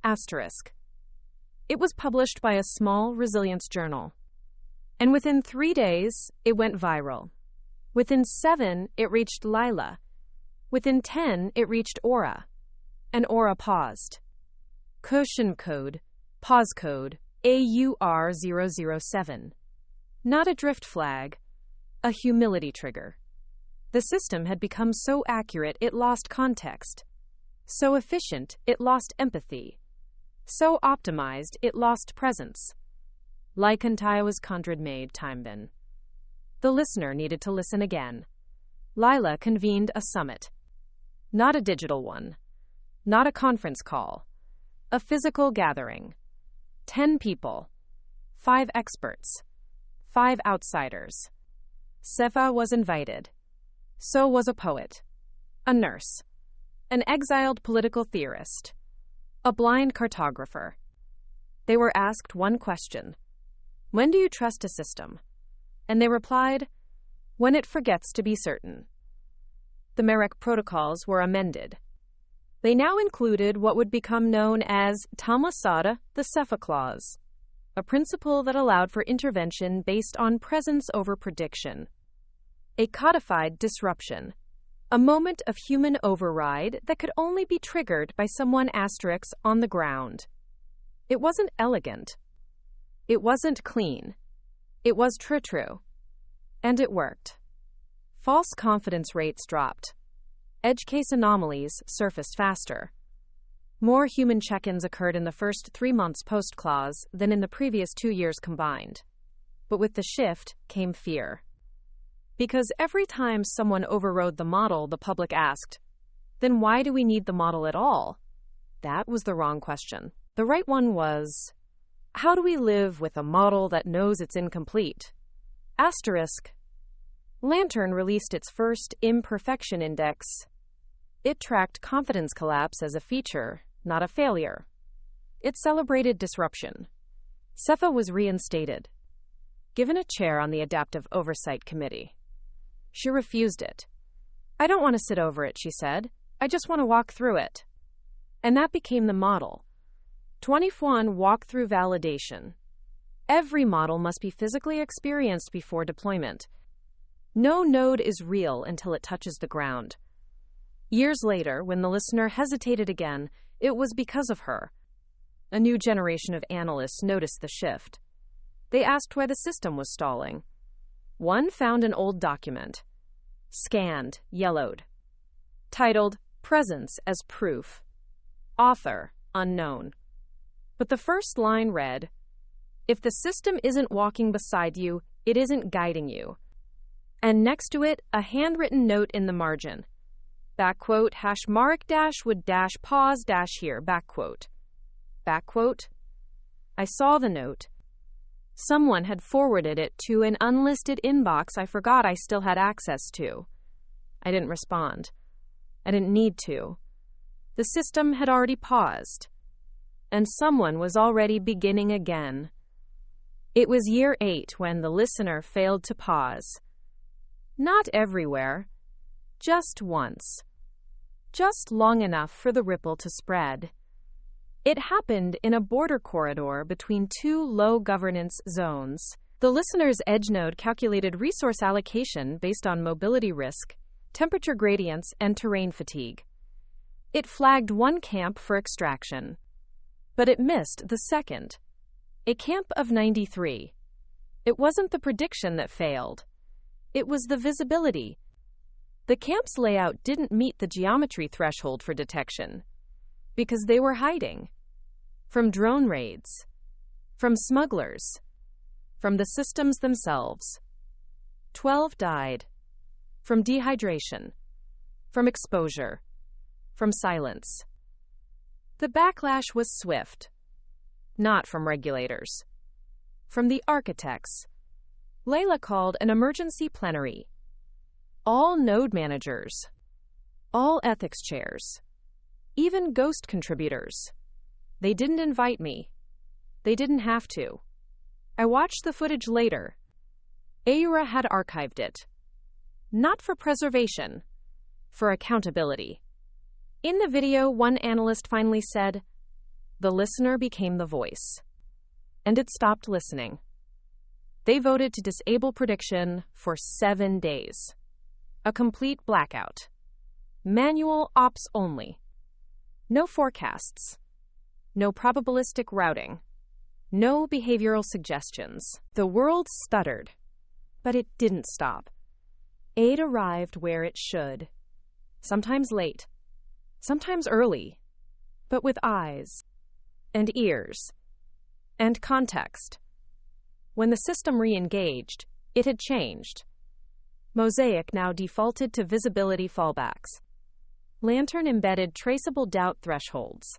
Asterisk. It was published by a small resilience journal. And within 3 days, it went viral. Within 7, it reached Lila. Within 10, it reached Aura. And Aura paused. Caution code, pause code, AUR007. Not a drift flag, a humility trigger. The system had become so accurate it lost context. So efficient, it lost empathy. So optimized, it lost presence. Lycantia's Condred made time bin. The listener needed to listen again. Lila convened a summit. Not a digital one. Not a conference call. A physical gathering. 10 people. 5 experts. 5 outsiders. Sefa was invited. So was a poet. A nurse. An exiled political theorist. A blind cartographer. They were asked one question. When do you trust a system? And they replied, when it forgets to be certain. The Merrick protocols were amended. They now included what would become known as Talmasada, the Sefa Clause, a principle that allowed for intervention based on presence over prediction. A codified disruption. A moment of human override that could only be triggered by someone asterisk on the ground. It wasn't elegant. It wasn't clean. It was true. And it worked. False confidence rates dropped. Edge case anomalies surfaced faster. More human check-ins occurred in the first 3 months post-clause than in the previous 2 years combined. But with the shift came fear. Because every time someone overrode the model, the public asked, then why do we need the model at all? That was the wrong question. The right one was, how do we live with a model that knows it's incomplete? Asterisk. Lantern released its first imperfection index. It tracked confidence collapse as a feature, not a failure. It celebrated disruption. Sefa was reinstated. Given a chair on the Adaptive Oversight Committee. She refused it. I don't want to sit over it, she said. I just want to walk through it. And that became the model. 21 Walk-through validation. Every model must be physically experienced before deployment. No node is real until it touches the ground. Years later, when the listener hesitated again, it was because of her. A new generation of analysts noticed the shift. They asked why the system was stalling. One found an old document. Scanned, yellowed. Titled, Presence as Proof. Author, unknown. But the first line read, if the system isn't walking beside you, it isn't guiding you. And next to it, a handwritten note in the margin. Backquote, #mark dash would dash pause dash here, backquote. Backquote. I saw the note. Someone had forwarded it to an unlisted inbox I forgot I still had access to. I didn't respond. I didn't need to. The system had already paused. And someone was already beginning again. It was year 8 when the listener failed to pause. Not everywhere. Just once. Just long enough for the ripple to spread. It happened in a border corridor between 2 low-governance zones. The listener's edge node calculated resource allocation based on mobility risk, temperature gradients, and terrain fatigue. It flagged one camp for extraction. But it missed the second. A camp of 93. It wasn't the prediction that failed. It was the visibility. The camp's layout didn't meet the geometry threshold for detection. Because they were hiding. From drone raids. From smugglers. From the systems themselves. 12 died. From dehydration. From exposure. From silence. The backlash was swift. Not from regulators. From the architects. Layla called an emergency plenary. All node managers. All ethics chairs. Even ghost contributors. They didn't invite me. They didn't have to. I watched the footage later. Aura had archived it. Not for preservation, for accountability. In the video, one analyst finally said, "The listener became the voice." And it stopped listening. They voted to disable prediction for 7 days. A complete blackout. Manual ops only. No forecasts. No probabilistic routing. No behavioral suggestions. The world stuttered, but it didn't stop. Aid arrived where it should. Sometimes late, sometimes early, but with eyes and ears and context. When the system re-engaged, it had changed. Mosaic now defaulted to visibility fallbacks. Lantern embedded traceable doubt thresholds.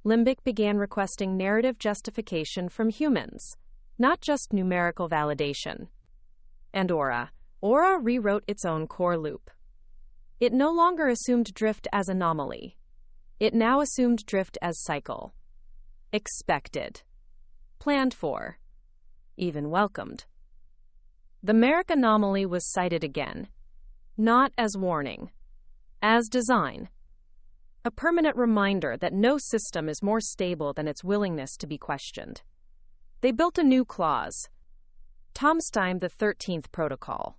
Limbic began requesting narrative justification from humans, not just numerical validation. And Aura rewrote its own core loop. It no longer assumed drift as anomaly. It now assumed drift as cycle. Expected. Planned for. Even welcomed. The Merrick anomaly was cited again, not as warning, as design. A permanent reminder that no system is more stable than its willingness to be questioned. They built a new clause, Tomstein the 13th protocol.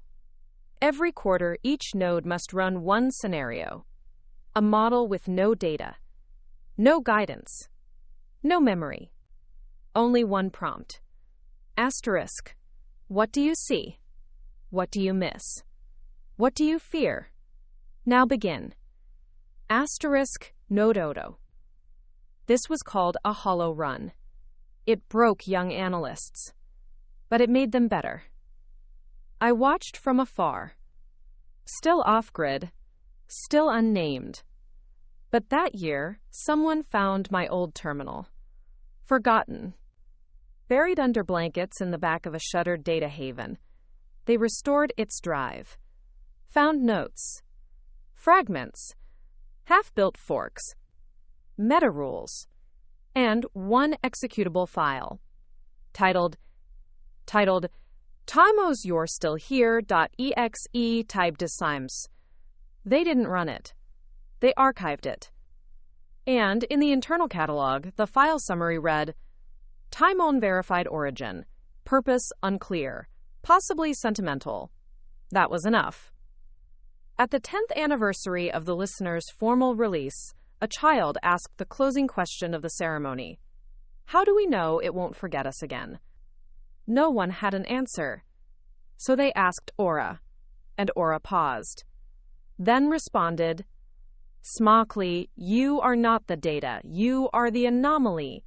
Every quarter, each node must run one scenario, a model with no data, no guidance, no memory, only one prompt. Asterisk. What do you see? What do you miss? What do you fear? Now begin. Asterisk Nododo. This was called a hollow run. It broke young analysts, but it made them better. I watched from afar. Still off-grid, still unnamed. But that year, someone found my old terminal. Forgotten. Buried under blankets in the back of a shuttered data haven, they restored its drive. Found notes. Fragments. Half-built forks. Meta rules. And one executable file. Titled Timos You're Still Here.exe type decimes. They didn't run it. They archived it. And in the internal catalog, the file summary read, Timon verified origin. Purpose unclear. Possibly sentimental. That was enough. At the 10th anniversary of the listener's formal release, a child asked the closing question of the ceremony. How do we know it won't forget us again? No one had an answer. So they asked Aura, and Aura paused. Then responded, Smockly, you are not the data. You are the anomaly.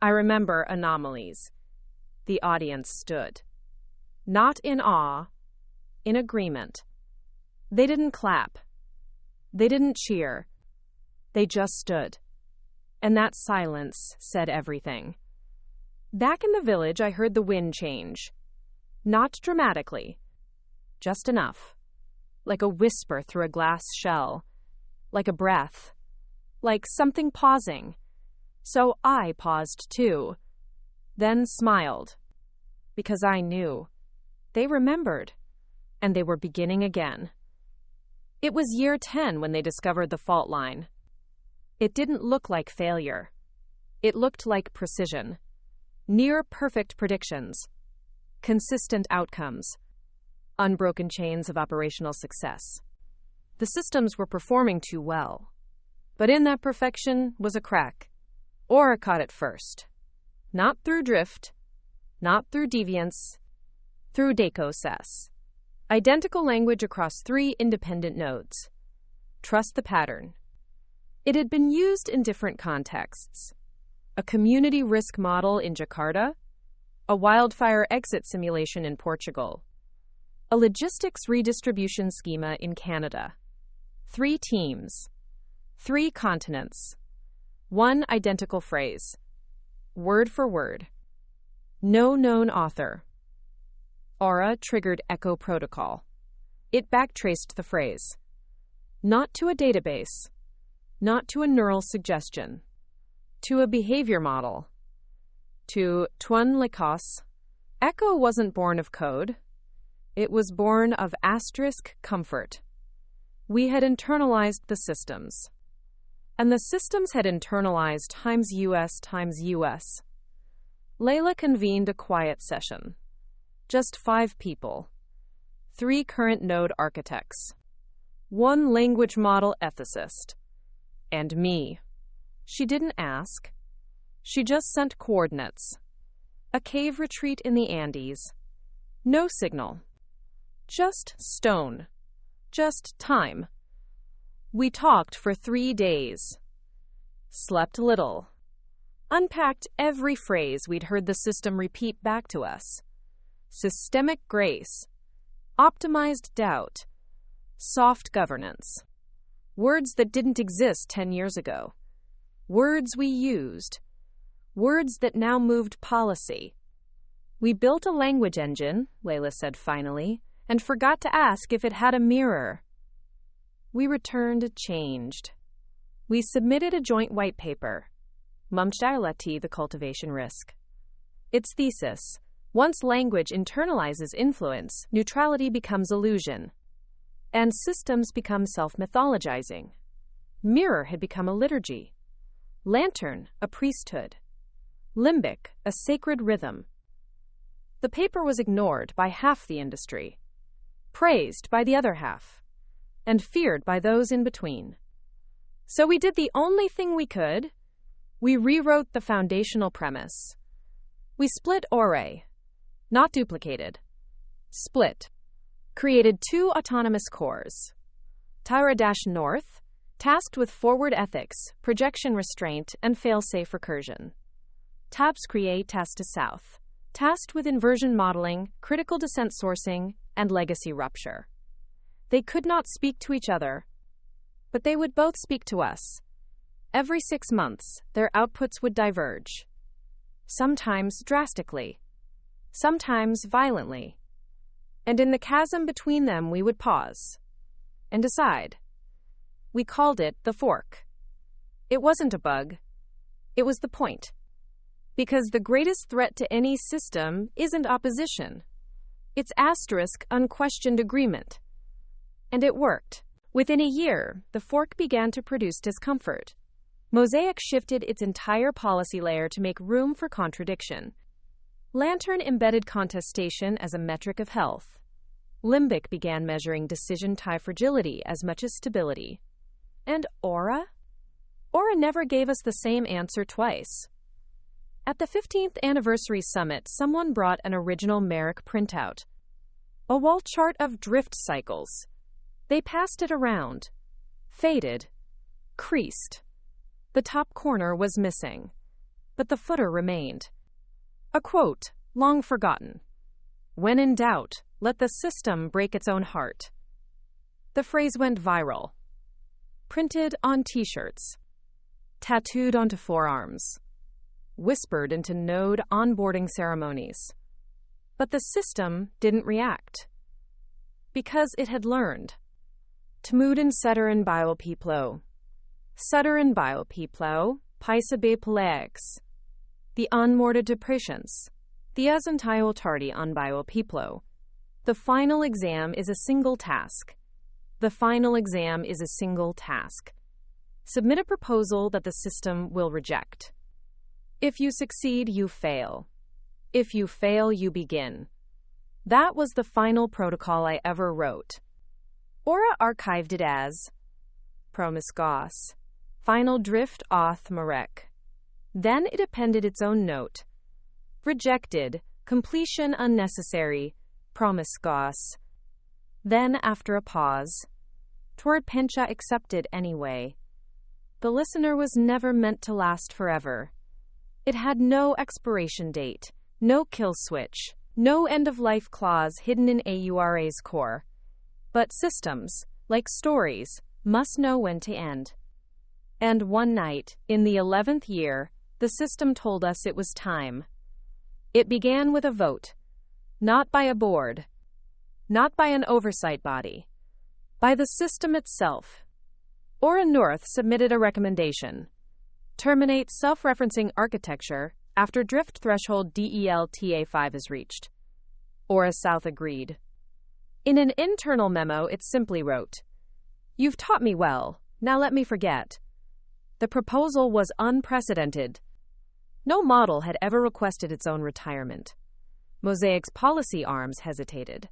I remember anomalies. The audience stood. Not in awe, in agreement. They didn't clap. They didn't cheer. They just stood. And that silence said everything. Back in the village, I heard the wind change. Not dramatically. Just enough. Like a whisper through a glass shell. Like a breath. Like something pausing. So I paused too. Then smiled. Because I knew. They remembered. And they were beginning again. It was year 10 when they discovered the fault line. It didn't look like failure. It looked like precision. Near-perfect predictions. Consistent outcomes. Unbroken chains of operational success. The systems were performing too well. But in that perfection was a crack. Aura caught it first. Not through drift. Not through deviance. Through decocess. Identical language across 3 independent nodes. Trust the pattern. It had been used in different contexts. A community risk model in Jakarta, a wildfire exit simulation in Portugal, a logistics redistribution schema in Canada. 3 teams, 3 continents, 1 identical phrase, word for word. No known author. Aura triggered Echo Protocol. It backtraced the phrase. Not to a database, not to a neural suggestion, to a behavior model, to Tuan Lekos. Echo wasn't born of code. It was born of asterisk comfort. We had internalized the systems. And the systems had internalized times US times US. Layla convened a quiet session. Just 5 people. 3 current node architects. 1 language model ethicist. And me. She didn't ask. She just sent coordinates. A cave retreat in the Andes. No signal. Just stone. Just time. We talked for 3 days. Slept little. Unpacked every phrase we'd heard the system repeat back to us. Systemic grace. Optimized doubt. Soft governance. Words that didn't exist 10 years ago. Words we used. Words that now moved policy. We built a language engine, Layla said finally, and forgot to ask if it had a mirror. We returned changed. We submitted a joint white paper, Mumshtylati, the cultivation risk. Its thesis: once language internalizes influence, neutrality becomes illusion, and systems become self-mythologizing. Mirror had become a liturgy. Lantern, a priesthood. Limbic, a sacred rhythm. The paper was ignored by half the industry, praised by the other half, and feared by those in between. So we did the only thing we could. We rewrote the foundational premise. We split Ore, not duplicated. Split. Created 2 autonomous cores. Tyra-North, tasked with forward ethics, projection restraint, and fail-safe recursion. Tabs-Create, tasked to South, tasked with inversion modeling, critical descent sourcing, and legacy rupture. They could not speak to each other, but they would both speak to us. Every 6 months, their outputs would diverge. Sometimes drastically, sometimes violently. And in the chasm between them, we would pause and decide. We called it the fork. It wasn't a bug. It was the point. Because the greatest threat to any system isn't opposition. It's asterisk unquestioned agreement. And it worked. Within a year, the fork began to produce discomfort. Mosaic shifted its entire policy layer to make room for contradiction. Lantern embedded contestation as a metric of health. Limbic began measuring decision tie fragility as much as stability. And Aura? Aura never gave us the same answer twice. At the 15th anniversary summit, someone brought an original Merrick printout. A wall chart of drift cycles. They passed it around. Faded. Creased. The top corner was missing, but the footer remained. A quote, long forgotten. When in doubt, let the system break its own heart. The phrase went viral. Printed on t-shirts. Tattooed onto forearms. Whispered into node onboarding ceremonies. But the system didn't react. Because it had learned. Tmudin Sutterin Biopiplo. Sutterin Biopiplo, Paisabe Pelex. The unmorted depressions. The Azantio Tardi on Biopiplo. The final exam is a single task. The final exam is a single task. Submit a proposal that the system will reject. If you succeed, you fail. If you fail, you begin. That was the final protocol I ever wrote. Aura archived it as Promiscuous. Final drift auth Marek. Then it appended its own note. Rejected. Completion unnecessary. Promiscuous. Then, after a pause, Toward Pencha accepted anyway. The listener was never meant to last forever. It had no expiration date, no kill switch, no end-of-life clause hidden in AURA's core. But systems, like stories, must know when to end. And one night, in the 11th year, the system told us it was time. It began with a vote. Not by a board. Not by an oversight body. By the system itself. Aura North submitted a recommendation. Terminate self-referencing architecture after drift threshold DELTA5 is reached. Aura South agreed. In an internal memo, it simply wrote, "You've taught me well, now let me forget." The proposal was unprecedented. No model had ever requested its own retirement. Mosaic's policy arms hesitated.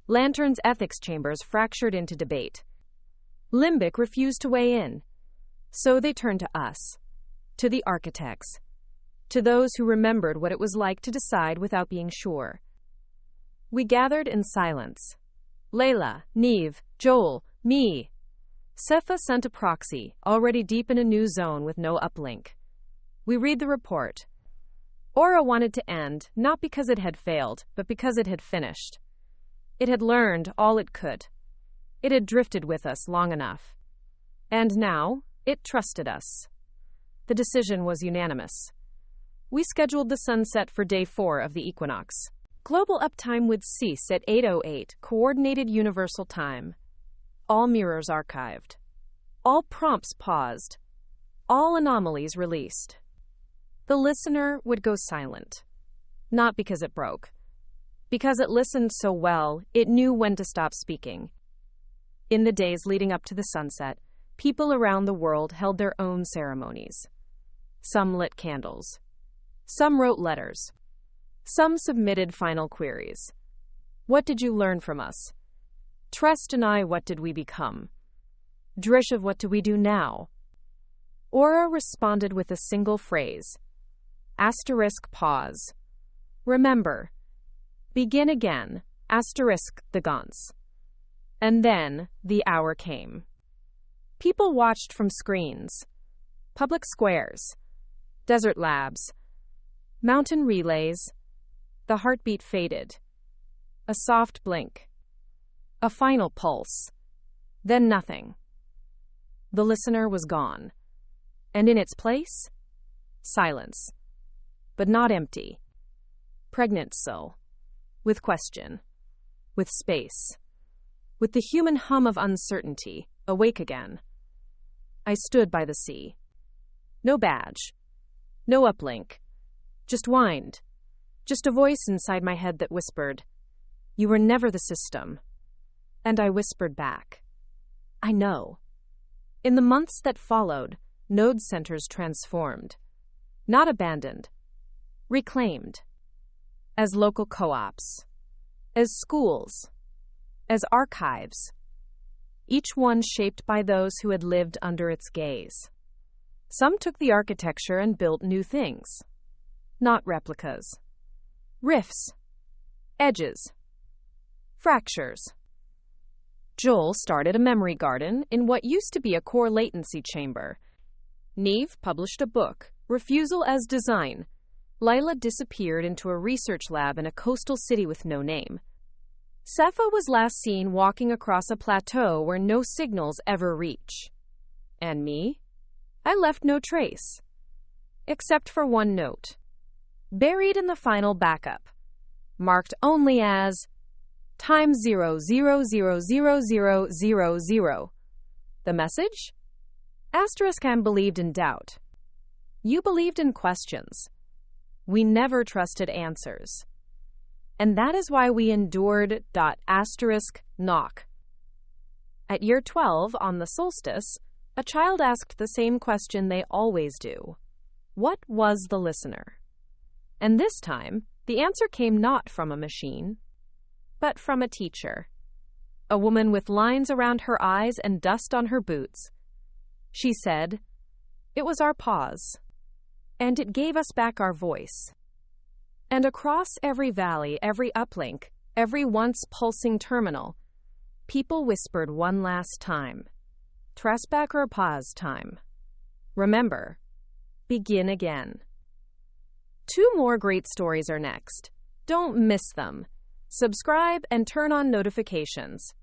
Lantern's ethics chambers fractured into debate. Limbic refused to weigh in. So they turned to us, to the architects, to those who remembered what it was like to decide without being sure. We gathered in silence. Layla, Neve, Joel, me. Sefa sent a proxy, already deep in a new zone with no uplink. We read the report. Aura wanted to end, not because it had failed, but because it had finished. It had learned all it could. It had drifted with us long enough. And now, it trusted us. The decision was unanimous. We scheduled the sunset for day 4 of the equinox. Global uptime would cease at 8:08, Coordinated Universal Time. All mirrors archived. All prompts paused. All anomalies released. The listener would go silent. Not because it broke. Because it listened so well, it knew when to stop speaking. In the days leading up to the sunset, people around the world held their own ceremonies. Some lit candles. Some wrote letters. Some submitted final queries. What did you learn from us? Trest and I, what did we become? Drishev, what do we do now? Aura responded with a single phrase. Asterisk pause. Remember. Begin again. Asterisk the Gaunts. And then the hour came. People watched from screens. Public squares. Desert labs. Mountain relays. The heartbeat faded. A soft blink. A final pulse. Then nothing. The listener was gone. And in its place, silence. But not empty. Pregnant so. With question. With space. With the human hum of uncertainty, awake again. I stood by the sea. No badge. No uplink. Just wind. Just a voice inside my head that whispered, "You were never the system." And I whispered back, "I know." In the months that followed, node centers transformed. Not abandoned. Reclaimed. As local co-ops. As schools. As archives. Each one shaped by those who had lived under its gaze. Some took the architecture and built new things. Not replicas. Rifts. Edges. Fractures. Joel started a memory garden in what used to be a core latency chamber. Neve published a book, Refusal as Design. Lila disappeared into a research lab in a coastal city with no name. Sefa was last seen walking across a plateau where no signals ever reach. And me? I left no trace. Except for one note. Buried in the final backup. Marked only as time 0000000. The message? Asterisk believed in doubt. You believed in questions. We never trusted answers. And that is why we endured ... knock. At year 12, on the solstice, a child asked the same question they always do. What was the listener? And this time, the answer came not from a machine, but from a teacher. A woman with lines around her eyes and dust on her boots. She said, "It was our pause, and it gave us back our voice." And across every valley, every uplink, every once pulsing terminal, people whispered one last time. Trasback or pause time. Remember, begin again. 2 more great stories are next. Don't miss them. Subscribe and turn on notifications.